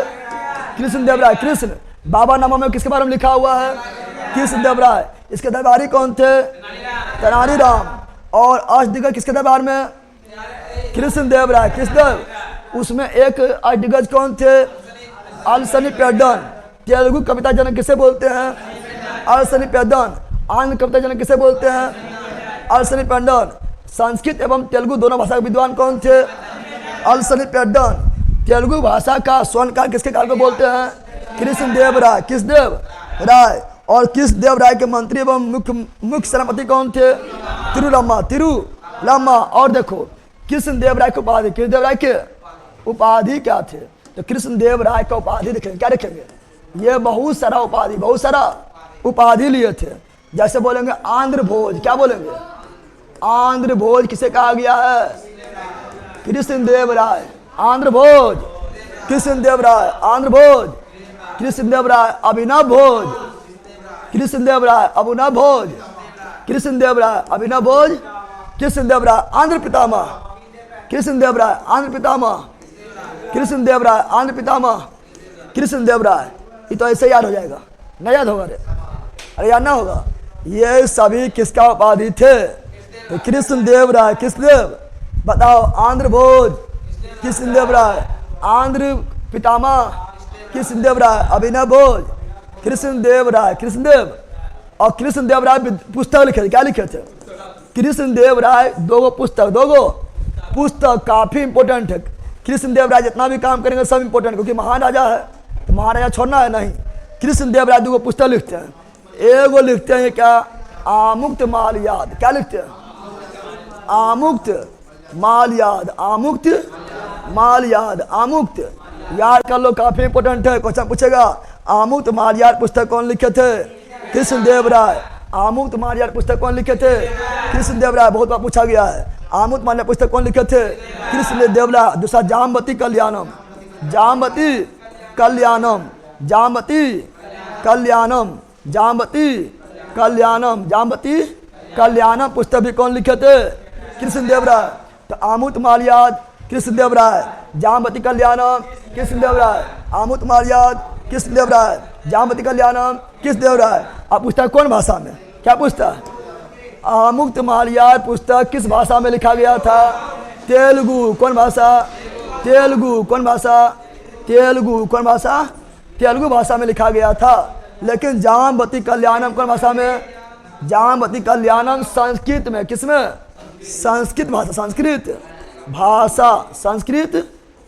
कृष्णदेव राय। कृष्ण बाबा नामा में किसके बारे में लिखा हुआ है? कृष्णदेव राय। इसके दरबारी कौन थे? तेनालीराम। और अष्टदिग्गज किसके दरबार में? कृष्णदेव राय, कृष्णदेव। उसमें एक अष्टदिग्गज कौन थे? अलसनी पेड्डन। तेलुगु कविता जनक किसे बोलते हैं? अलसनी पेड्डन। आंध्र कविता जनक किसे बोलते हैं? अलसनी पेड्डन। संस्कृत एवं तेलुगु दोनों भाषा के विद्वान कौन थे? अलसनी पेड्डन। तेलुगु भाषा का स्वर्णकाल किसके काल को बोलते हैं? कृष्णदेव राय, कृष्णदेव राय। और कृष्णदेव राय के मंत्री एवं मुख्य सेनापति कौन थे? तिरुलामा, तिरुलामा। और देखो कृष्णदेव राय की उपाधि, कृष्णदेव राय के उपाधि क्या थे? तो कृष्णदेव राय का उपाधि देखेंगे, क्या देखेंगे? ये बहुत सारा उपाधि, बहुत सारा उपाधि लिए थे। जैसे बोलेंगे आंध्र भोज, क्या बोलेंगे? आंध्र भोज किसे कहा गया है? कृष्णदेव राय। आंध्र भोज कृष्णदेव राय, आंध्र भोज कृष्णदेव राय। अभिनव भोज कृष्णदेव राय, अभिनव भोज कृष्णदेव राय, अभिनव भोज कृष्णदेव राय। आंध्र पितामह कृष्णदेव राय, आंध्र पितामह कृष्णदेव राय, आंध्र पितामह कृष्णदेव राय। ये तो ऐसे याद हो जाएगा, नहीं याद होगा? अरे याद ना होगा। ये सभी किसका उपाधि थे? तो कृष्णदेव राय, कृष्णदेव। बताओ आंध्र भोज कृष्णदेव राय, आंध्र पितामह कृष्णदेव राय, अभिनव भोज कृष्णदेव राय, कृष्णदेव। और कृष्णदेव राय पुस्तक लिखे थे, क्या लिखे थे? कृष्णदेव राय दो पुस्तक काफी इंपॉर्टेंट है। कृष्णदेव राय जितना भी काम करेंगे सब इंपॉर्टेंट, क्योंकि महान राजा है तो महाराजा छोड़ना है नहीं। कृष्णदेव राय 2 पुस्तक लिखते हैं। एगो लिखते हैं क्या? आमुक्त माल याद। क्या लिखते हैं? आमुक्त माल याद, आमुक्त माल याद, आमुक्त याद कर लो, काफी इंपॉर्टेंट है। क्वेश्चन पूछेगा आमुक्त माल याद पुस्तक कौन लिखे थे? कृष्णदेव राय। आमुक्त माल याद पुस्तक कौन लिखे थे? कृष्णदेव राय। बहुत बार पूछा गया है। आमुक्त माल याद पुस्तक कौन लिखे थे? कृष्णदेव राय। दूसरा जामवती कल्याणम, जामवती कल्याणम, जामवती कल्याणम, जामवती कल्याणम, जामवती कल्याणम पुस्तक भी कौन लिखे थे? कृष्णदेव राय। तो आमुक्त माल याद कृष्णदेव राय, जामवती कल्याणम कृष्णदेव राय, आमुक्त माल याद कृष्णदेव राय, जामवती कल्याणम कृष्णदेव राय। अब पूछता है कौन भाषा में? क्या पूछता है? आमुक्त माल याद पुस्तक किस भाषा में लिखा गया था? तेलुगु। कौन भाषा? तेलुगु। कौन भाषा? तेलुगु। कौन भाषा? तेलुगु भाषा में लिखा गया था। लेकिन जामवती कल्याणम कौन भाषा में? जामवती कल्याणम संस्कृत में। किसमें? संस्कृत भाषा, संस्कृत भाषा, संस्कृत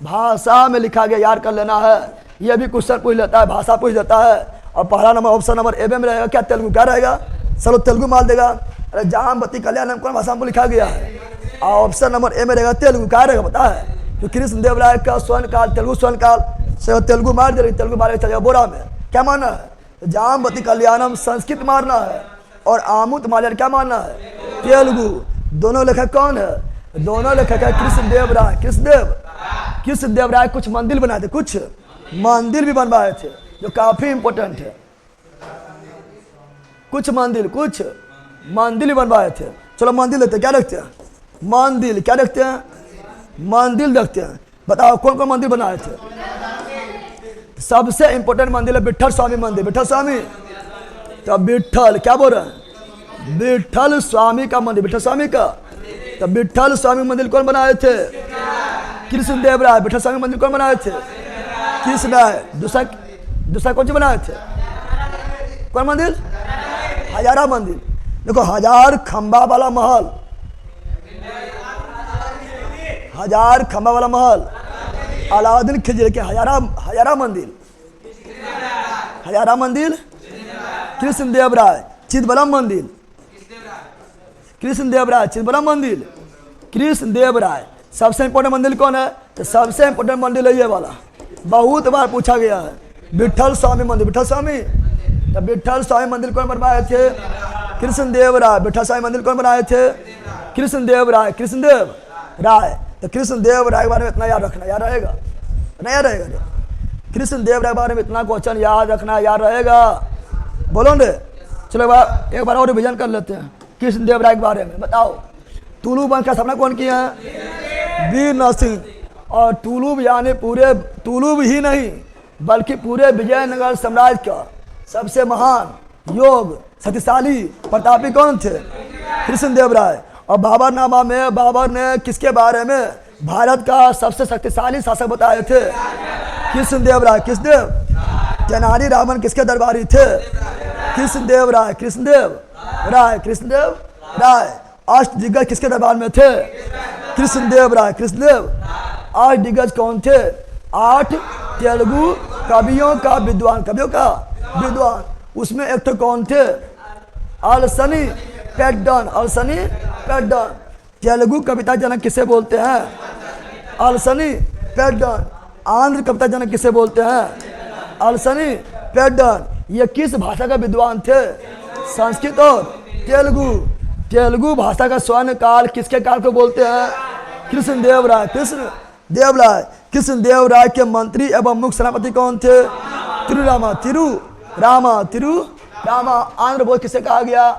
भाषा में लिखा गया। याद कर लेना है। यह भी क्वेश्चन पूछ लेता है, भाषा पूछ लेता है। और पहला नंबर ऑप्शन नंबर ए में रहेगा क्या? तेलुगु। क्या रहेगा? चलो तेलुगु मार देगा। अरे जामवती कल्याणम कौन भाषा में लिखा गया है? ऑप्शन नंबर ए में रहेगा तेलुगु। क्या रहेगा पता है? तो कृष्णदेवराय का स्वर्ण काल तेलुगु स्वर्ण काल से तेलुगु मार दे रही, तेलुगु मार चल बोरा में। क्या मानना है? जामवती कल्याणम संस्कृत मारना है और आमुत माल्यार क्या मानना है? तेलुगु। दोनों लेखक कौन है? दोनों लेखक है कृष्णदेवराय। कृष्णदेवराय कुछ मंदिर बनाए थे, कुछ मंदिर भी बनवाए थे जो काफी इंपॉर्टेंट है। कुछ मंदिर भी बनवाए थे। चलो मंदिर लेते हैं, क्या रखते हैं? मंदिर क्या रखते हैं? मंदिर रखते हैं। बताओ कौन कौन मंदिर बनाए थे? सबसे इंपॉर्टेंट मंदिर है विठल स्वामी मंदिर। विठल स्वामी, तो विठल क्या बोल रहे हैं? विठल स्वामी का मंदिर, विठल स्वामी का। तो विठल स्वामी मंदिर कौन बनाए थे? कृष्णदेवराय। विठल स्वामी मंदिर कौन बनाए थे? कृष्णराय। दूसरा कौन सी बनाए थे? कौन मंदिर? हजारा मंदिर। देखो हजार खंबा वाला महल, हजार खंबा वाला महल अलाउद्दीन खिलजी के हजारा मंदिर कृष्णदेवराय। चिदंबरम मंदिर कृष्णदेवराय। सबसे इंपॉर्टेंट मंदिर कौन है? तो सबसे इंपॉर्टेंट मंदिर है ये वाला, बहुत बार पूछा गया है, विठल स्वामी मंदिर। विठल स्वामी, तो विठल स्वामी मंदिर कौन बनवाए थे? कृष्णदेवराय। विठल स्वामी मंदिर कौन बनाए थे? कृष्णदेवराय। तो कृष्णदेवराय के बारे में इतना याद रखना, याद रहेगा? नहीं याद रहेगा? कृष्णदेवराय के बारे में इतना क्वेश्चन याद रखना, याद रहेगा? बोलो ने। चलो एक बार और रिविजन कर लेते हैं कृष्णदेवराय के बारे में। बताओ तुलु वंश का स्थापना कौन किया है? वीर नरसिंह। और तुलुब यानी पूरे तुलुब ही नहीं बल्कि पूरे विजयनगर साम्राज्य का सबसे महान योग शक्तिशाली प्रतापी कौन थे? कृष्णदेवराय। और बाबरनामा में बाबर ने किसके बारे में भारत का सबसे शक्तिशाली शासक बताए थे? कृष्णदेवराय। कृष्णदेव। तेनाली रामन किसके दरबारी थे? कृष्णदेवराय। अष्टदिग्गज किसके दरबार में थे? कृष्णदेवराय। अष्टदिग्गज कौन थे? 8 तेलुगु कवियों का विद्वान। उसमें एक तो कौन थे? अलसनी पेड्डन। तेलुगु कविता जनक किसे बोलते हैं? अलसनी पेड्डन। आंध्र कविता जनक किसे बोलते हैं? अलसनी पेड्डन। ये किस भाषा का विद्वान थे? संस्कृत और तेलुगु भाषा का स्वर्ण काल किसके काल को बोलते हैं? कृष्णदेवराय। कृष्णदेवराय के मंत्री एवं मुख्य सेनापति कौन थे? तिरुरामा। आंध्र भोज किसे कहा गया?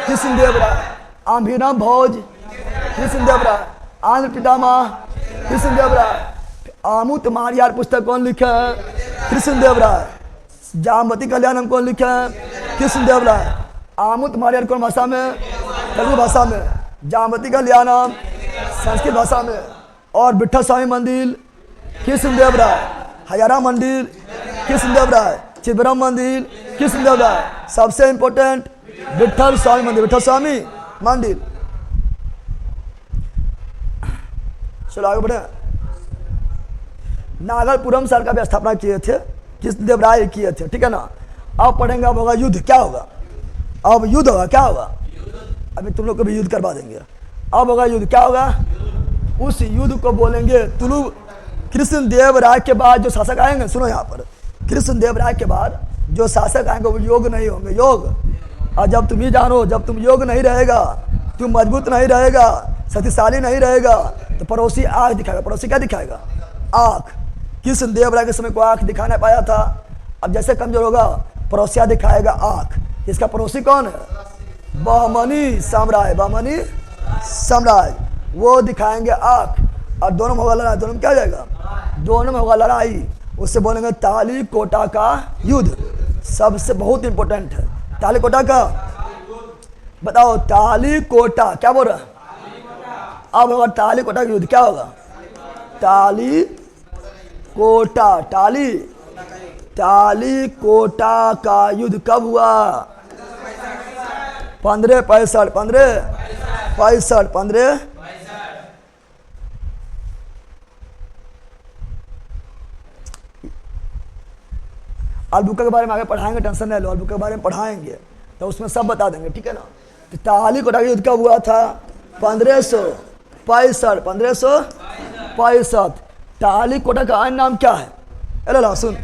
कृष्णदेवराय। अभिनव भोज कृष्णदेवराय। आंध्र पितामह कृष्णदेवराय। आमुत मारियार पुस्तक कौन लिखा है? कृष्णदेवराय। जामवती कल्याणम कौन लिखा है? कृष्णदेवराय। आमुत मारियार कौन भाषा में? तेलुगु भाषा में। जामवती कल्याणम संस्कृत भाषा में। और विठल स्वामी मंदिर कृष्णदेवराय। हजारा मंदिर कृष्णदेवराय। चिदंबरम मंदिर कृष्णदेवराय। सबसे इंपॉर्टेंट विठल स्वामी मंदिर। चलो आगे बढ़े। नागरपुरम शहर का भी स्थापना किए थे कृष्णदेवराय किए थे, ठीक है ना। अब पढ़ेंगे, अब होगा युद्ध। क्या होगा? अब युद्ध होगा। क्या होगा? अभी तुम लोग को भी युद्ध करवा देंगे। अब होगा युद्ध। क्या होगा? उस युद्ध को बोलेंगे तुलु। कृष्णदेवराय के बाद जो शासक आएंगे, सुनो यहाँ पर, कृष्णदेवराय के बाद जो शासक आएंगे वो योग नहीं होंगे। योग। और जब तुम ये जानो, जब तुम योग नहीं रहेगा, तुम मजबूत नहीं रहेगा, शक्तिशाली नहीं रहेगा, तो पड़ोसी आँख दिखाएगा। पड़ोसी क्या दिखाएगा? आँख। कृष्णदेवराय के समय को आँख दिखा नहीं पाया था, अब जैसे कमजोर होगा पड़ोसिया दिखाएगा आँख। इसका पड़ोसी कौन है? बहमनी साम्राज्य। वो दिखाएंगे आँख। और दोनों में होगा लड़ाई। दोनों में क्या हो जाएगा? दोनों में होगा लड़ाई। उससे बोलेंगे ताली कोटा का युद्ध। सबसे बहुत इंपॉर्टेंट है ताली कोटा का। बताओ ताली कोटा क्या बोल रहा है? अब होगा ताली कोटा का युद्ध। क्या होगा? ताली कोटा का युद्ध कब हुआ? 1565। अलबुका के बारे में आगे पढ़ाएंगे, टेंशन नहीं लो, अलबुका के बारे में पढ़ाएंगे। तो उसमें सब बता देंगे, ठीक है ना। तो ताली कोटा का युद्ध कब हुआ था? 1565। 1565। ताली कोटा का अन्य नाम क्या है? अरे ला सुन,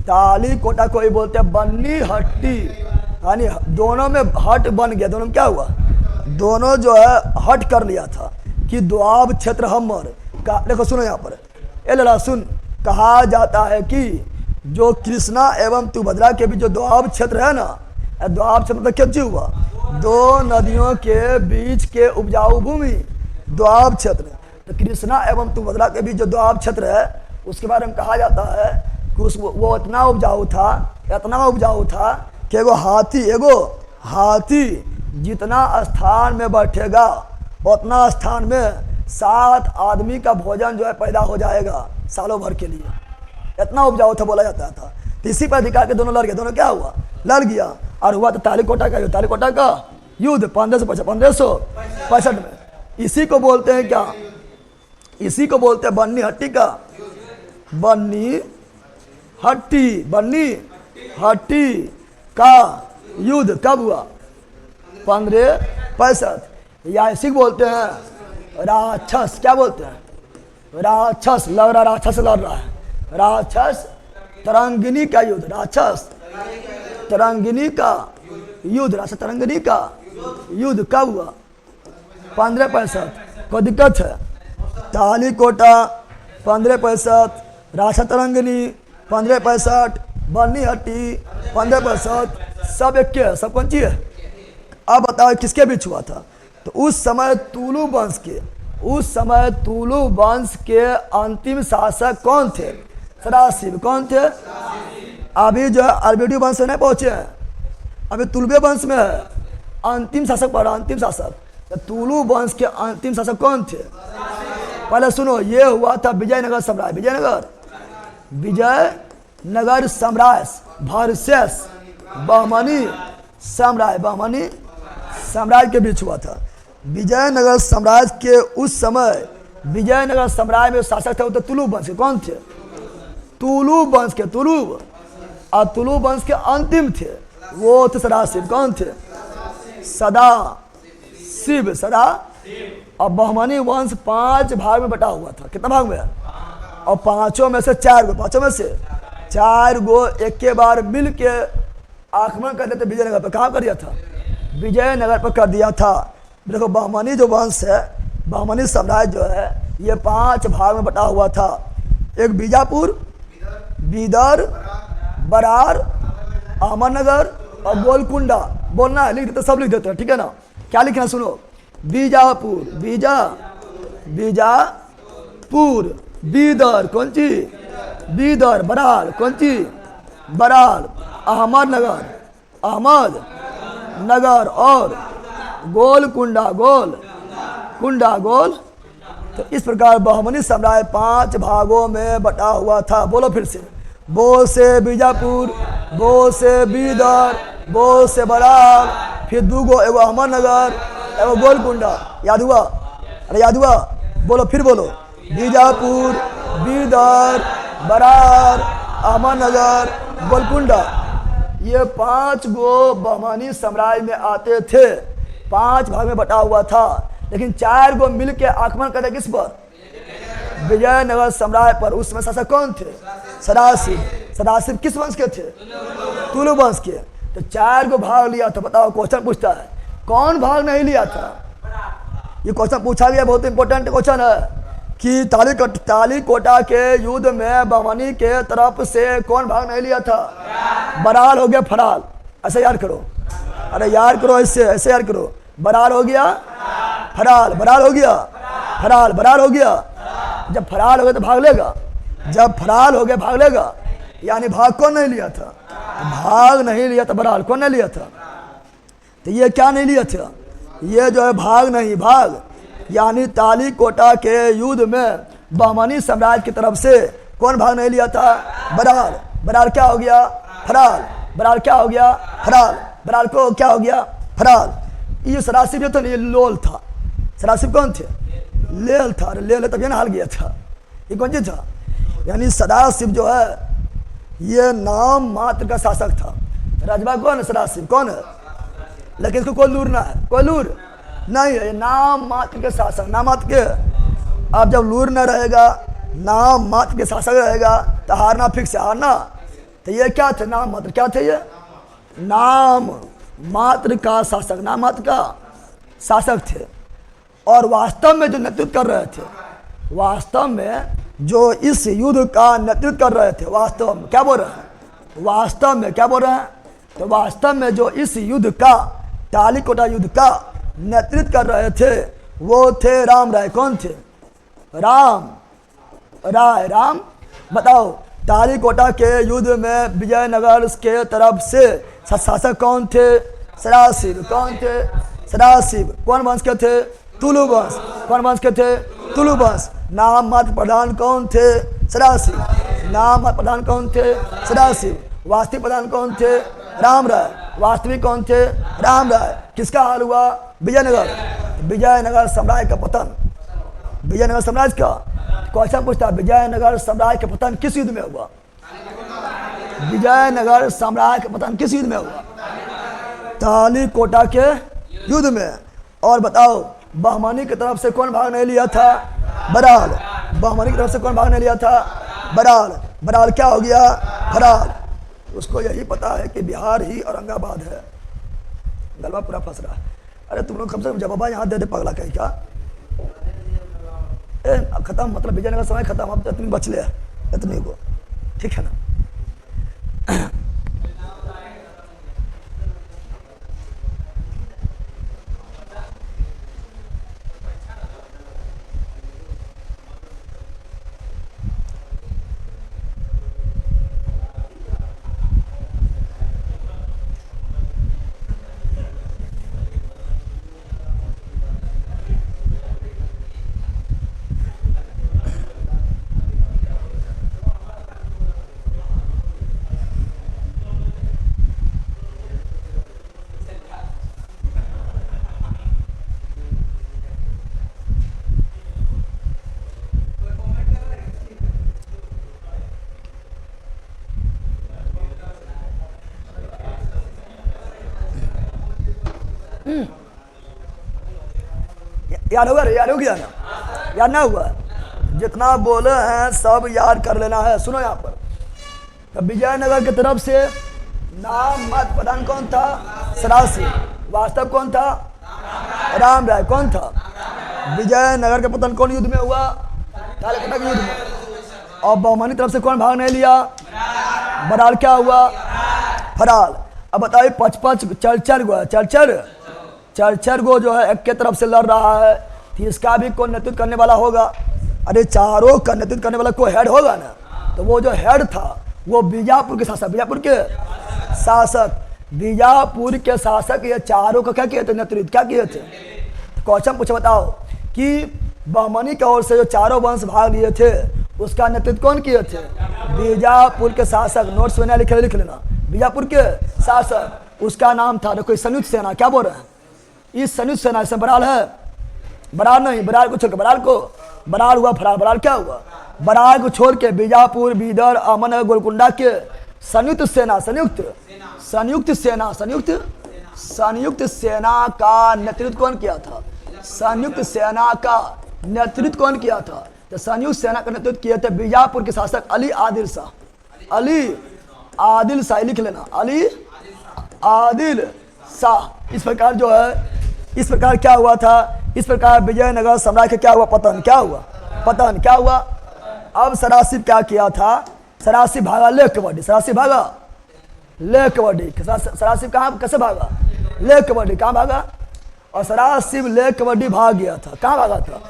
ताली कोटा को ही बोलते हैं बन्नी हट्टी, यानी दोनों में हट बन गया। दोनों में क्या हुआ? दोनों जो है हट कर लिया था कि द्वाब क्षेत्र हमर का। देखो सुनो यहाँ पर, ए लड़ा सुन, कहा जाता है कि जो कृष्णा एवं तुभद्रा के बीच जो द्वाब क्षेत्र है ना, द्वाब क्षेत्र मतलब क्या चीज हुआ? दो नदियों के बीच के उपजाऊ भूमि द्वाब क्षेत्र। तो कृष्णा एवं तुभद्रा के बीच जो द्वाब क्षेत्र है उसके बारे में कहा जाता है कि वो इतना उपजाऊ था कि एगो हाथी जितना स्थान में बैठेगा उतना स्थान में 7 आदमी का भोजन जो है पैदा हो जाएगा सालों भर के लिए। इतना उपजाऊ था बोला जाता था। तो इसी पर अधिकार के दोनों लड़ गए। दोनों क्या हुआ? लड़ गया और हुआ तो तालीकोटा का युद्ध 1565 में। इसी को बोलते हैं क्या? इसी को बोलते हैं बन्नी हट्टी का युद्ध कब हुआ? 1565। या इसी को बोलते हैं राक्षस। क्या बोलते हैं? राक्षस लड़ रहा है। राक्षस तरंगिनी का युद्ध। राक्षस तरंगिनी का युद्ध कब हुआ? 1565। कोई दिक्कत है? ताली कोटा 1565, राक्षस तरंगिनी 1565, बन्नी हट्टी 1565, सब एक है, सब कौन चीज है? अब बताओ किसके बीच हुआ था? तो उस समय तुलु वंश के अंतिम शासक कौन थे? सदाशिव। कौन थे? अभी जो अरबेडी वंश में नहीं पहुंचे हैं, अभी तुलुबे वंश में है। अंतिम शासक पढ़ा, अंतिम शासक। तो तुलु वंश के अंतिम शासक कौन थे? पहले सुनो, ये हुआ था विजयनगर साम्राज्य वर्सेस बहमनी साम्राज्य के बीच हुआ था। विजयनगर साम्राज्य के उस समय विजयनगर साम्राज्य में शासक थे वो तो तुलु वंश के। कौन थे? तुलु वंश के और तुलु वंश के अंतिम थे वो थे सदाशिव। कौन थे? सदाशिव। और बहमनी वंश 5 भाग में बटा हुआ था। कितना भाग में? और पांचों में से 4 गो एक के बार मिल के आक्रमण कर देते विजयनगर पर। कहाँ कर दिया था? विजयनगर पर कर दिया था। देखो बहमनी जो वंश है, बहमनी साम्राज्य जो है, ये 5 भाग में बटा हुआ था। एक बीजापुर, बीदर, बरार, अहमदनगर और गोलकुंडा। बोलना है, लिख देते, सब लिख देते हैं, ठीक है ना। क्या लिखना सुनो? बीजापुर, बीजापुर, बीदर, कौन सी? बीदर, बरार, कौन सी? बरार, अहमदनगर और गोलकुंडा, गोल। तो इस प्रकार बहमनी साम्राज्य 5 भागों में बटा हुआ था। बोलो फिर से। बो से बीजापुर, बो से बीदर, बो से बरार, फिर 2 गो, एगो अहमदनगर, एगो गोलकुंडा। याद हुआ? अरे याद हुआ? बोलो फिर बोलो। बीजापुर, बीदर, बरार, अहमदनगर, गोलकुंडा। ये 5 गो बहमनी साम्राज्य में आते थे। 5 भाग में बटा हुआ था, लेकिन 4 गो मिल के आक्रमण करते किस पर? विजयनगर साम्राज्य पर। उसमें शासक कौन थे? सदाशिव किस वंश के थे? तुलु वंश के। तो 4 गो भाग लिया था। बताओ, क्वेश्चन पूछता है कौन भाग नहीं लिया था? ये क्वेश्चन पूछा गया, बहुत इंपॉर्टेंट क्वेश्चन है कि ताली कोटा के युद्ध में बहमनी के तरफ से कौन भाग नहीं लिया था? बराल हो गया फराल। ऐसे याद करो, अरे याद करो, ऐसे याद करो। बराल हो गया फराल, बराल हो गया फराल, बराल हो गया। जब फराल हो गया तो भाग लेगा। जब फराल हो गया भाग लेगा। यानी भाग कौन नहीं लिया था? भाग नहीं लिया था बराल। कौन नहीं लिया था? तो ये क्या नहीं लिया था? ये जो है भाग नहीं, भाग यानी ताली कोटा के युद्ध में बहमनी साम्राज्य की तरफ से कौन भाग नहीं लिया था? बराल। बराल क्या हो गया? फराल। बराल क्या हो गया? फराल। बराल को क्या हो गया? फराल। ये सदाशिव जो था ये लोल था। सदाशिव कौन थे? लेल था। लेल तब ये ना हाल गया था। ये कौन चीज था? यानी सदाशिव जो है ये नाम मात्र का शासक था। राजवा कौन है? सदाशिव कौन है? लेकिन इसको कोई लूर ना है, कोई लूर नहीं है। ये नाम मात्र के शासक, नाम मात्र के। अब जब लूर न रहेगा, नाम मात्र के शासक रहेगा तो हारना फिक्स है, हारना। तो ये क्या थे? नाम मात्र क्या थे? ये नाम मात्र का शासक, नाम मात्र का शासक थे। और वास्तव में जो नेतृत्व कर रहे थे, वास्तव में जो इस युद्ध का नेतृत्व कर रहे थे, वास्तव में क्या बोल रहे हैं? वास्तव में क्या बोल रहे हैं? तो वास्तव में जो इस युद्ध का, तालीकोटा युद्ध का नेतृत्व कर रहे थे वो थे राम राय। कौन थे? राम राय। राम बताओ, तालीकोटा के युद्ध में विजयनगर के तरफ से शासक कौन थे? सदाशिव। कौन थे? सदाशिव। कौन वंश के थे? तुलु वंश। कौन वंश के थे? तुलु वंश। नाम मात्र प्रधान कौन थे? सदाशिव। नाम मात्र प्रधान कौन थे? सदाशिव। वास्तविक प्रधान कौन थे? राम राय। वास्तविक कौन थे? राम राय। किसका हाल हुआ? विजयनगर। विजयनगर साम्राज्य का पतन, विजयनगर साम्राज्य का। क्वेश्चन पूछता है, विजयनगर साम्राज्य का पतन किस युद्ध में हुआ? विजयनगर साम्राज्य का पतन किस युद्ध में हुआ? तालीकोटा के युद्ध में। और बताओ, बहमनी की तरफ से कौन भाग नहीं लिया था? बराल। बहमनी की तरफ से कौन भाग नहीं लिया था? बराल। बराल क्या हो गया? फरार। उसको यही पता है कि बिहार ही औरंगाबाद है। गलवा पूरा फंस रहा है। अरे तुम लोग कम से कम जवाब यहाँ दे दे, पगला कहीं क्या? खत्म, मतलब विजयनगर समय खत्म। अब तो इतनी बच ले, इतनी को, ठीक है ना? याद होगा? याद हो गया ना? याद ना हुआ? जितना बोले हैं सब याद कर लेना है। सुनो यहाँ पर, तो विजयनगर की तरफ से नाम मत प्रधान कौन था? सदाशिव। वास्तव कौन था? राम राय। कौन था? विजयनगर का पतन कौन युद्ध में हुआ? तालीकोटा के युद्ध में। और बहमनी तरफ से कौन भाग नहीं लिया? बराल। क्या हुआ? फराल। अब बताइए, पचपच चरचर गो, चरचर गो जो है एक के तरफ से लड़ रहा है, तो इसका भी कोई नेतृत्व करने वाला होगा। अरे चारों का नेतृत्व करने वाला कोई हेड होगा ना? तो वो जो हेड था वो बीजापुर के शासक, बीजापुर के शासक, बीजापुर के शासक ये चारों का क्या किए थे? नेतृत्व क्या किए थे? क्वेश्चन पूछे, बताओ कि बहमनी की ओर से जो चारों वंश भाग लिए थे उसका नेतृत्व कौन किए थे? बीजापुर के शासक। नोट्स में लिख लेना, बीजापुर के शासक। उसका नाम था, देखो, संयुक्त सेना। क्या बोल रहे हैं? इस संयुक्त सेना, इसमें बराल है? बराल नहीं, बराल को छोड़ के, बराल हुआ फरार। बराल क्या हुआ? बराल को छोड़ के बीजापुर, बीदर, अमन, गोलकुंडा के संयुक्त सेना, संयुक्त सेना का नेतृत्व कौन किया था? संयुक्त सेना का नेतृत्व कौन किया था? तो संयुक्त सेना का नेतृत्व किए थे बीजापुर के शासक अली आदिल शाह। अली आदिल शाह लिख लेना, अली आदिल शाह। इस प्रकार जो है, इस प्रकार क्या हुआ था? इस प्रकार विजयनगर साम्राज्य का क्या हुआ? पतन। क्या हुआ? पतन। क्या हुआ? अब सदाशिव क्या किया था? सदाशिव भागा लेह कबड्डी। सदाशिव भागा लेह कबड्डी। सदाशिव कहाँ, कैसे भागा? लेह कबड्डी। कहाँ भागा? और सदाशिव लेह कबड्डी भाग गया था। कहाँ भागा था?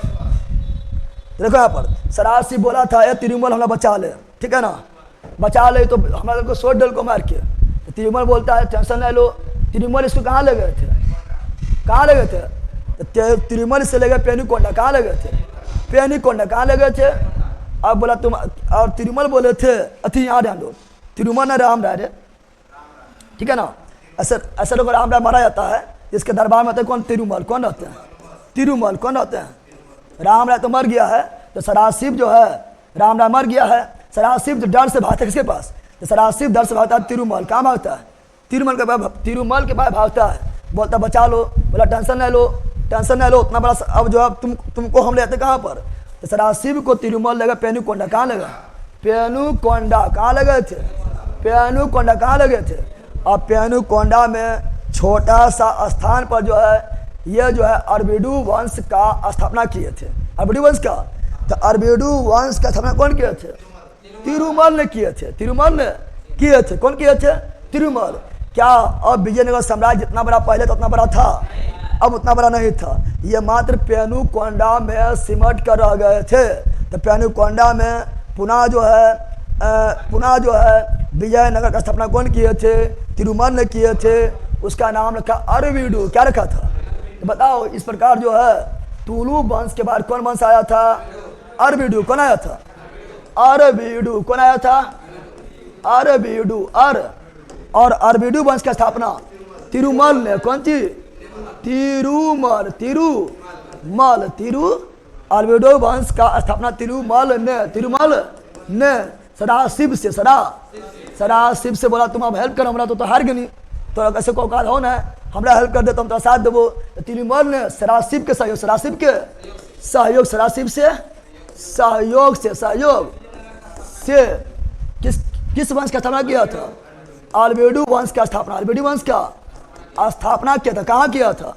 देखो यहाँ पर, सदाशिव बोला था, ये तिरुमल हमें बचा ले, ठीक है ना? बचा ले तो हमारे को सोच डल को मार के। तिरुमल बोलता है, टेंशन ले लो। तिरुमल इसको कहाँ ले गए थे? कहाँ ले गए थे? तिरुमल से ले गए पेनीकोंडा। कहाँ ले गए थे? पेनीकोंडा। कहाँ ले गए थे? अब बोला तुम, और तिरुमल बोले थे, अति यहाँ ध्यान दो, तिरुमल न राम राय, ठीक है ना? ऐसे लोग राम राय मारा जाता है, इसके दरबार में होते कौन? तिरुमल। कौन रहते हैं? तिरुमल। कौन रहते हैं? राम राय तो मर गया है, तो सदाशिव जो है, राम राय मर गया है, सदाशिव जो डर से भागता है किसके पास? तो सदाशिव डर से भागता है तिरुमल। कहाँ भागता है? तिरुमल के पास भागता है। बोलता बचा लो, बोला टेंशन नहीं लो, टेंशन नहीं लो, उतना बड़ा अब जो है तुमको हम ले आते कहाँ पर, तो सदाशिव को तिरुमल लगा, पेनुकोंडा कहाँ लगा, पेनुकोंडा कहाँ लगे थे, पेनुकोंडा कहाँ लगे थे। अब पेनुकोंडा में छोटा सा स्थान पर जो है ये जो है अरबिडू वंश का स्थापना किए थे, अरबिडू वंश का। तो अरबिडू वंश का स्थापना कौन किए थे, तिरुमल ने किए थे, तिरुमल ने किए थे। कौन किए थे, तिरुमल। क्या अब विजयनगर साम्राज्य जितना बड़ा पहले तो उतना बड़ा था, अब उतना बड़ा नहीं था, ये मात्र पेनुकोंडा में सिमट कर रह गए थे। तो पेनुकोंडा में पुनः जो है विजयनगर का स्थापना कौन किए थे, तिरुमल ने किए थे। उसका नाम रखा अरबिडू। क्या रखा था, तो बताओ। इस प्रकार जो है तुलु वंश के बाद कौन वंश आया था, अरबिडू। कौन आया था, अरबिडू। कौन आया था, अरबिडू। और अरबिडू वंश की स्थापना तिरुमल ने, कौन थी, तिरुमल, अरबिडू वंश का स्थापना तिरुमल ने सदाशिव से बोला तुम अब हेल्प कर, हमरा तो हार गनी, तो कैसे को औकात हो ना, हमरा हेल्प कर दे तो हम तो साथ देवो। तो तिरुमल ने सदाशिव के सहयोग से किस वंश का स्थापना किया था, अरबिडू वंश का स्थापना, अरबिडू वंश का स्थापना किया था। कहाँ किया था,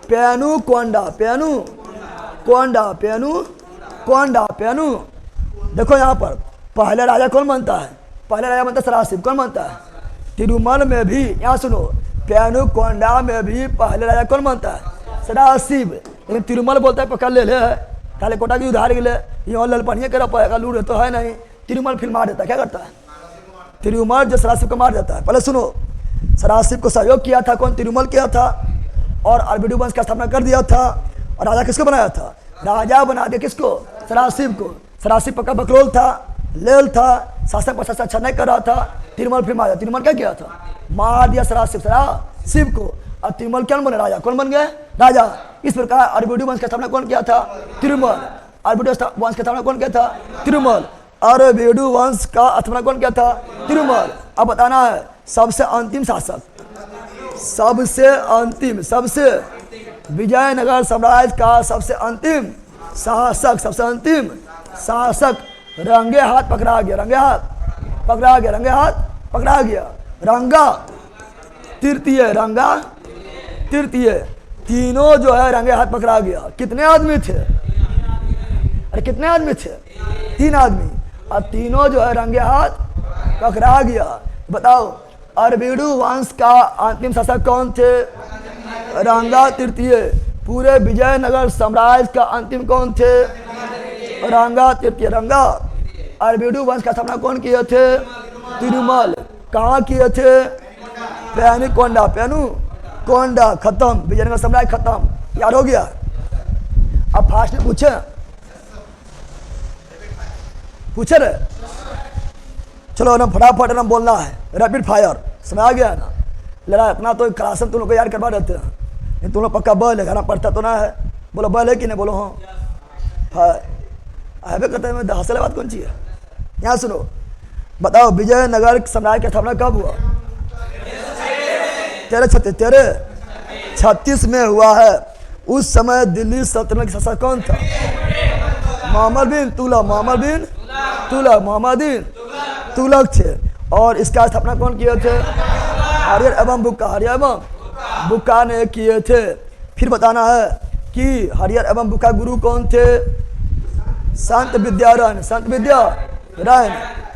पेनु। देखो यहाँ पर पहले राजा कौन बनता है, पहले राजा बनता है सदाशिव। कौन बनता है, तिरुमल में भी, यहाँ सुनो, पेनुकोंडा में भी पहले राजा कौन बनता है, सदाशिव। लेकिन तिरुमल बोलता है पकड़ ले काले कोटा की उधार गिले, यहाँ ललपनिया कर पाएगा, लूट तो है नहीं। तिरुमल फिर मार देता है। क्या करता है, तिरुमल जो सदाशिव को मार देता है। पहले सुनो, सदाशिव को सहयोग किया था कौन, तिरुमल किया था, और अरबिडू वंश का स्थापना कर दिया था। और राजा किसको बनाया था, राजा बना दिया किसको, सदाशिव को। सदाशिव पक्का बकलोल था, लेल था, शासन प्रशासन अच्छा नहीं कर रहा था। तिरुमल फिर मार दिया। तिरुमल क्या किया था, मार दिया सदाशिव को। और तिरुमल क्या बने, राजा। कौन बन गए, राजा। इस प्रकार अरबिडू वंश का स्थापना कौन किया था, तिरुमल। अरबिडू वंश का स्थापना कौन किया था, तिरुमल। अरबिडू वंश का स्थापना कौन किया था, तिरुमल। अब बताना है सबसे अंतिम शासक, सबसे विजयनगर साम्राज्य का सबसे अंतिम शासक रंगे हाथ पकड़ा गया, रंगा तृतीय तीनों जो है रंगे हाथ पकड़ा गया। कितने आदमी थे, अरे कितने आदमी थे, 3 आदमी। और तीनों जो है रंगे हाथ पकड़ा गया। बताओ अरबिडू वंश का अंतिम शासक कौन थे, रंगा तृतीय। पूरे विजयनगर साम्राज्य का अंतिम कौन थे, रंगा तृतीय। रंगा। अरबिडू वंश का स्थापना कौन किए थे, तिरुमल। कहाँ किए थे, पेनुकोंडा। खत्म, विजयनगर साम्राज्य खत्म। याद हो गया। अब फास्ट में पूछे रहे, चलो ना फटाफट ना बोलना है, रैपिड फायर। समझ आ गया ना, लड़ा इतना तो क्लासन तुम लोग को याद करवा देते हैं। तुम लोग पक्का बल है, गाना पढ़ता तो ना है, बोलो बल है कि नहीं, बोलो हाँ है कहते हैं। मैं हंसले बात कौन सी है, यहाँ सुनो। बताओ विजयनगर साम्राज्य की स्थापना कब हुआ, 1336 में हुआ है। उस समय दिल्ली सल्तनत के शासक कौन था, मोहम्मद बिन तुगलक थे। और इसका स्थापना कौन किए थे, हरियर एवं बुक्का ने किए थे। फिर बताना है कि हरियर एवं बुक्का गुरु कौन थे, संत विद्यारायण।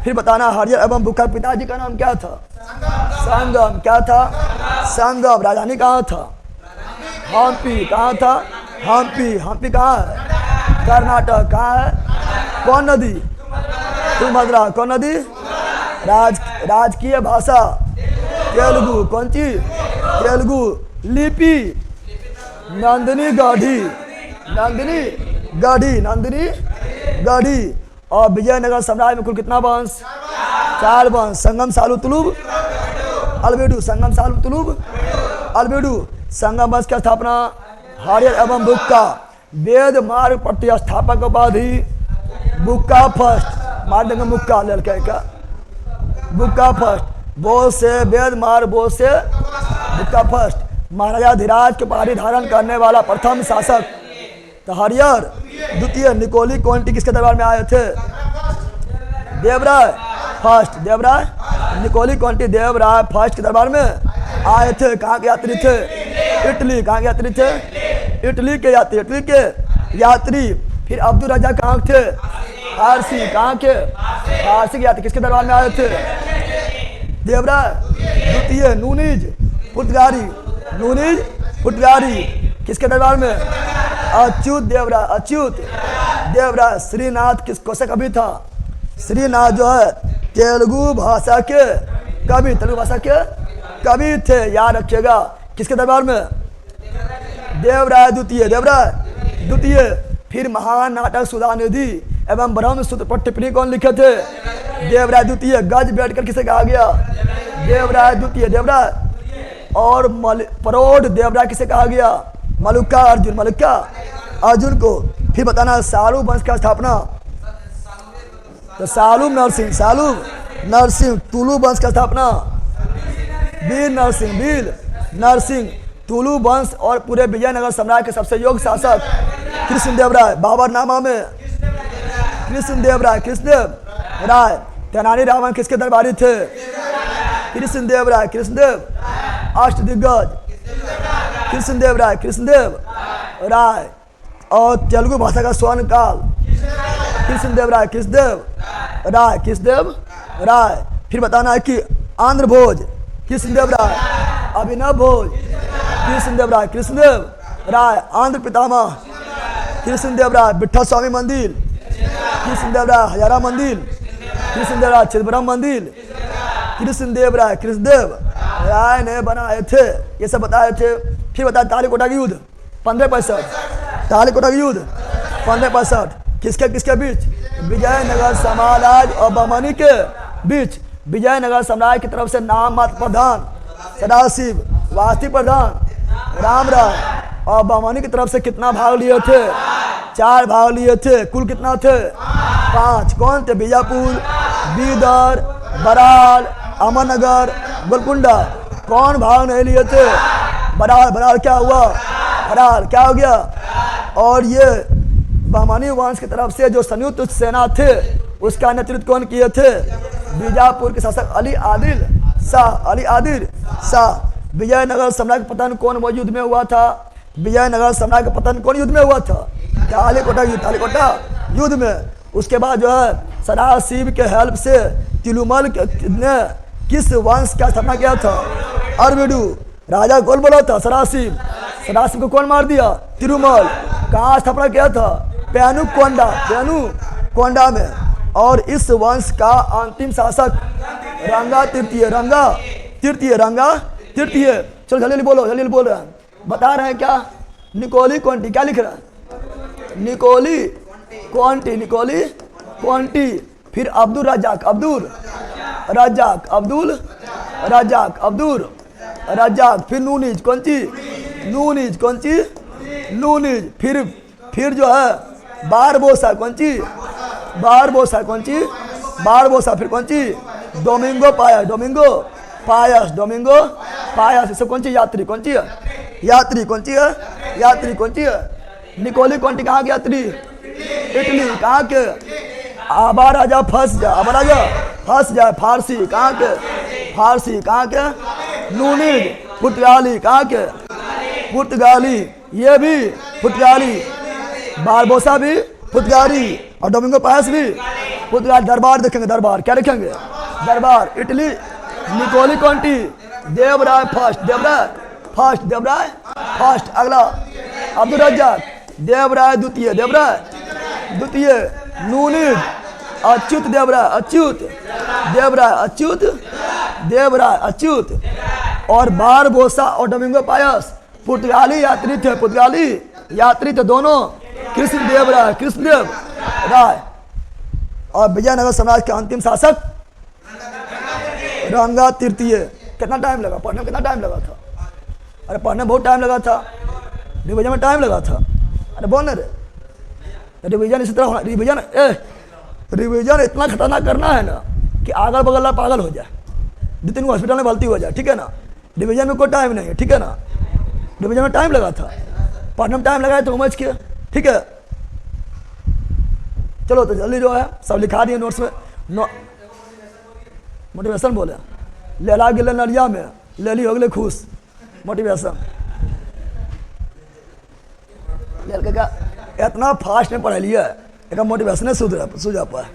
फिर बताना हरियर एवं बुक्का पिताजी का नाम क्या था, संगम। क्या था, संगम। राजधानी कहाँ था, हम्पी। कहाँ था, हम्पी कहाँ है, कर्नाटक। कहाँ है, कौन नदी, तुंगभद्रा। कौन नदी, राजकीय भाषा तेलुगु। कौन सी, तेलुगु। लिपि नंदिनी गढ़ी। और विजयनगर साम्राज्य में कुल कितना वंश, 4 वंश। संगम सालू तुलुब अरबिडू। संगम वंश की स्थापना हरियर एवं बुक्का। वेद मार्ग प्रतिष्ठापक उपाधि बुक्का फर्स्ट। मार देंगे मुक्का लड़के का, बुक्का फर्स्ट। बोल से वेद मार्ग, बोल से का फर्स्ट, महाराजा धीराज के पहाड़ी धारण करने वाला प्रथम शासक हरियर द्वितीय। निकोली कोंटी किसके दरबार में आए थे? Devaraya first, Devaraya Nicolo Conti Devaraya first के दरबार में आए थे। कहाँ के यात्री थे? इटली। कहाँ के यात्री थे? इटली के यात्री, इटली के यात्री। फिर अब्दुल रजा कहाँ थे? फारसी। कहाँ के? फारसी के यात्री किसके दरबार में आए थे? देवराय द्वितीय। नूनीज पुर्तगाली, नूनीज पुर्तगाली किसके दरबार में? अच्युत देवराय, अच्युत देवराय। श्रीनाथ किस कौन सा कवि था? श्रीनाथ जो है तेलुगु भाषा के कवि, तेलुगु भाषा के कवि थे, याद रखिएगा। किसके दरबार में? देवराय द्वितीय, देवराय द्वितीय। फिर महान नाटक सुधानिधि एवं ब्रह्म सूत्र पर टिप्पणी कौन लिखे थे? देवराय द्वितीय। गज बैठकर किसे कहा गया? देवराय द्वितीय, देवराय। और परोढ़ देवराय किसे कहा गया? मलुका अर्जुन, मलुका अर्जुन को। फिर बताना सालू वंश का स्थापना, तो सालू नरसिंह, सालू नरसिंह। तुलु वंश का स्थापना वीर नरसिंह, वीर नरसिंह। तुलु वंश और पूरे विजयनगर साम्राज्य के सबसे योग्य शासक कृष्णदेवराय। बाबरनामा में कृष्णदेवराय, कृष्णदेव राय। तेनाली रावण किसके दरबारी थे? कृष्णदेव राय, कृष्णदेव। अष्टदिग्गज कृष्णदेव राय, कृष्णदेव राय। और तेलुगु भाषा का स्वर्ण काल कृष्णदेव राय, कृष्णदेव राय, कृष्णदेव राय। फिर बताना है कि आंध्र भोज कृष्णदेव राय, अभिनव भोज कृष्णदेव राय, कृष्णदेव राय। आंध्र पितामह कृष्णदेव राय। विठल स्वामी मंदिर कृष्णदेव राय, हजारा मंदिर कृष्णदेव राय, चिदम्बरम मंदिर कृष्णदेव राय, कृष्णदेव राय ने बनाए थे। ये सब बताए थे। फिर बताया तालीकोटा का युद्ध 1565, तालीकोटा का युद्ध 1565 किसके किसके बीच? विजयनगर साम्राज्य और बहमनी के बीच। विजयनगर साम्राज्य की तरफ से नाम मात्र प्रधान सदाशिव, वास्तविक प्रधान रामराय, और बहमनी की तरफ से कितना भाग लिए थे? 4 भाग लिए थे। कुल कितना थे? 5। कौन थे? बीजापुर, बीदर, बराल, अमरनगर, गोलकुंडा। कौन भाग नहीं लिए थे? बराल। बराल क्या हुआ? बराल क्या हो गया? और ये बहमनी वंश की तरफ से जो संयुक्त सेना थे उसका नेतृत्व कौन किए थे? बीजापुर के शासक अली आदिल शाह, अली आदिल शाह। विजयनगर साम्राज्य का पतन कौन युद्ध में हुआ था? विजयनगर साम्राज्य का पतन कौन युद्ध में हुआ था? तालीकोटा युद्ध, तालीकोटा युद्ध में। उसके बाद जो है सदाशिव के हेल्प से तिरुमल ने किस वंश का स्थापना किया था? अरविडू। राजा कौन बोला था? सदाशिव। सदाशिव को कौन मार दिया? तिरुमल। कहाँ स्थापना किया था? पेनुकोंडा, पेनुकोंडा में। और इस वंश का अंतिम शासक रंगा तृतीय, रंगा तृतीय, रंगा तृतीय। चलो जल्दी बोलो, जल्दी बोल रहे हैं। बता रहे हैं क्या? निकोली कोंटी। क्या लिख रहा है? निकोली कोंटी, निकोली कोंटी। फिर अब्दुल रजाक, अब्दुल रजाक, अब्दुल रजाक, अब्दुल रजाक। फिर नूनीज, कौन सी? नूनीज, कौन सी? नूनीज। फिर जो है बारबोसा, कौन सी? बारबोसा, कौन सी? बारबोसा। फिर कौन सी? Domingo Paes, Domingo Paes, Domingo Paes. इससे कौन सी? यात्री। कौन सी है? यात्री। कौन सी है? यात्री। कौन सी है? निकोली कोंटी कहाँ के यात्री? इटली। कहाँ के? आबा राजा फंस जाए, आबा राजा फंस जाए। फारसी। कहाँ के? फारसी। कहाँ के? नूनीज पुर्तगाली। कहाँ के? पुर्तगाली। ये भी पुर्तगाली। बारबोसा भी पुर्तगाली और डोमिंगो पायस भी पुर्तगाली। दरबार देखेंगे, दरबार क्या देखेंगे? दरबार Italy. Nicolo Conti Devaraya first, Devaraya first, Devaraya first. अगला अब्दुल रज्जाक देवराय द्वितीय, देवराय द्वितीय। नूनीज अच्युत देवराय, अच्युत देवराय, अच्युत देवराय, अच्युत। और बारबोसा और डोमिंगो पायस पुर्तगाली यात्री थे, पुर्तगाली यात्री थे दोनों। कृष्णदेव राय, कृष्णदेव राय। और विजयनगर साम्राज्य के अंतिम शासक रंगा तृतीय। कितना टाइम लगा पढ़ने में? कितना टाइम लगा था? अरे पढ़ने में बहुत टाइम लगा था, रिविजन में टाइम लगा था। अरे बोल रे, रिविजन इसी तरह होना। रिविजन इतना खतरनाक करना है ना कि अगल बगल पागल हो जाए, 2-3 हॉस्पिटल में भर्ती हो जाए, ठीक है ना। डिवीजन में कोई टाइम नहीं है, ठीक है ना। डिवीजन में टाइम लगा था, पढ़ने में टाइम लगाया तो समझ के, ठीक है। चलो तो जल्दी जो है सब लिखा दिए नोट्स में। मोटिवेशन बोले, लेला गिले नरिया में लेली हो गए खुश, मोटिवेशन ले के क्या इतना फास्ट में पढ़ लिया, एक मोटिवेशन सूझा पाए।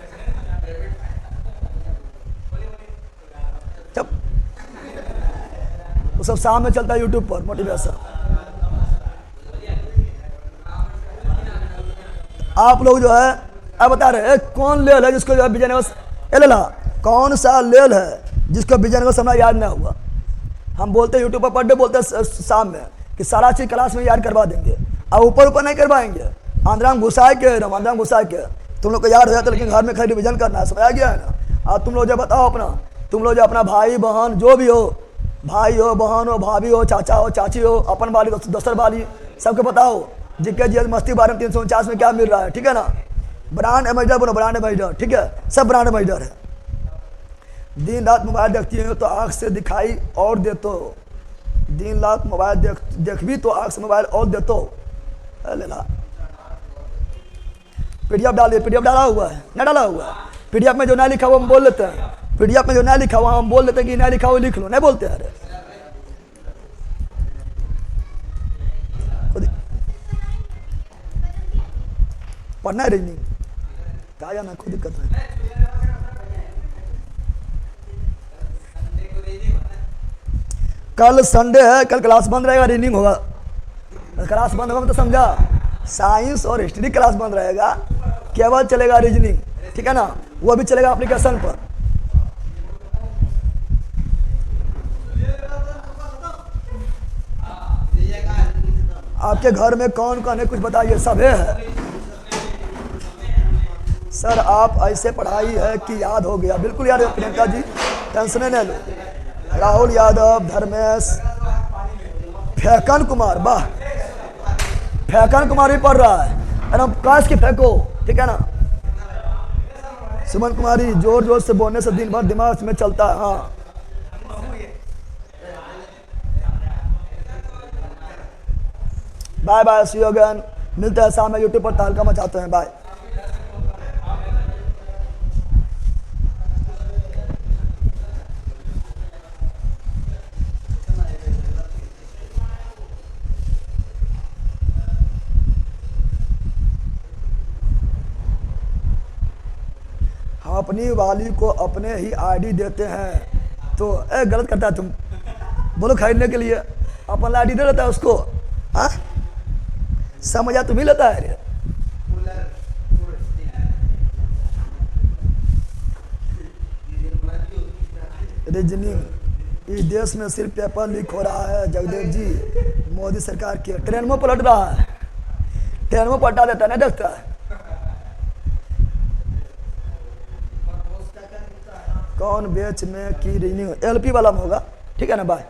जब वो सब शाम में चलता है यूट्यूब पर मोटिवेशन। आप लोग जो है अब बता रहे कौन लेल है जिसको जो है विजयनगर लेला, कौन सा लेल है जिसको विजयनगर समय याद ना हुआ। हम बोलते हैं यूट्यूब पर पढ़ बोलते हैं शाम में कि सारा चीज क्लास में याद करवा देंगे, और ऊपर नहीं करवाएंगे। आंध्रा में घुसा के आंध्रा में घुसा के तुम लोग को याद हो जाता, लेकिन घर में खाली रिविजन करना है, समझ आ गया है ना। और तुम लोग जो बताओ अपना, तुम लोग जो अपना भाई बहन जो भी हो, भाई हो बहन हो भाभी हो चाचा हो चाची हो, अपन वाली दोसर वाली सबके बताओ जिनके जीएस मस्ती 12 में क्या मिल रहा है, ठीक है ना। ब्रांड एम्बेसडर बनो, ब्रांड एम्बेसडर, ठीक है, सब ब्रांड एम्बेसडर है। दिन रात मोबाइल देखती है तो आँख से दिखाई और दे, तो दिन रात मोबाइल देख भी तो आँख से मोबाइल और दे तो लेला। पीडीएफ डालिए, पीडीएफ डाला हुआ है ना, डाला हुआ है। पीडीएफ में जो नहीं लिखा हुआ हम बोल लेते हैं, पीडीएफ में जो नहीं लिखा हुआ हम बोल लेते हैं कि नहीं लिखा हुआ लिख लो, नहीं बोलते हैं। अरे पढ़ना है रीजनिंग कहा जाना, कोई दिक्कत नहीं। कल संडे है, कल क्लास बंद रहेगा, रीडिंग होगा। क्लास बंद होगा तो समझा, साइंस और हिस्ट्री क्लास बंद रहेगा, केवल चलेगा रीजनिंग, ठीक है ना। वो भी चलेगा एप्लीकेशन पर। आपके घर में कौन कौन है कुछ बताइए, सब है। सर आप ऐसे पढ़ाई है कि याद हो गया, बिल्कुल याद है प्रियंका जी, टेंशन नहीं लो। राहुल यादव, धर्मेश, फेकन कुमार, वाह फेकन कुमार भी पढ़ रहा है, एकदम काश की फेंको, ठीक है ना। सुमन कुमारी, जोर जोर से बोलने से दिन भर दिमाग में चलता है, हाँ। Bye bye, see you again, मिलते हैं शाम में यूट्यूब पर, तहलका मचाते हैं, बाय। हम अपनी वाली को अपने ही आईडी देते हैं तो गलत करता है तुम, बोलो खरीदने के लिए अपन आईडी दे देता है उसको, हाँ समझ आ तुम्हें लेता है। रीजनिंग इस देश में सिर्फ पेपर लीक हो रहा है जगदेव जी, मोदी सरकार के ट्रेन में पलट रहा है, ट्रेन में पलटा देता है, नहीं देखता है। कौन बेच में की रीजनिंग एलपी वाला में होगा, ठीक है ना, बाय।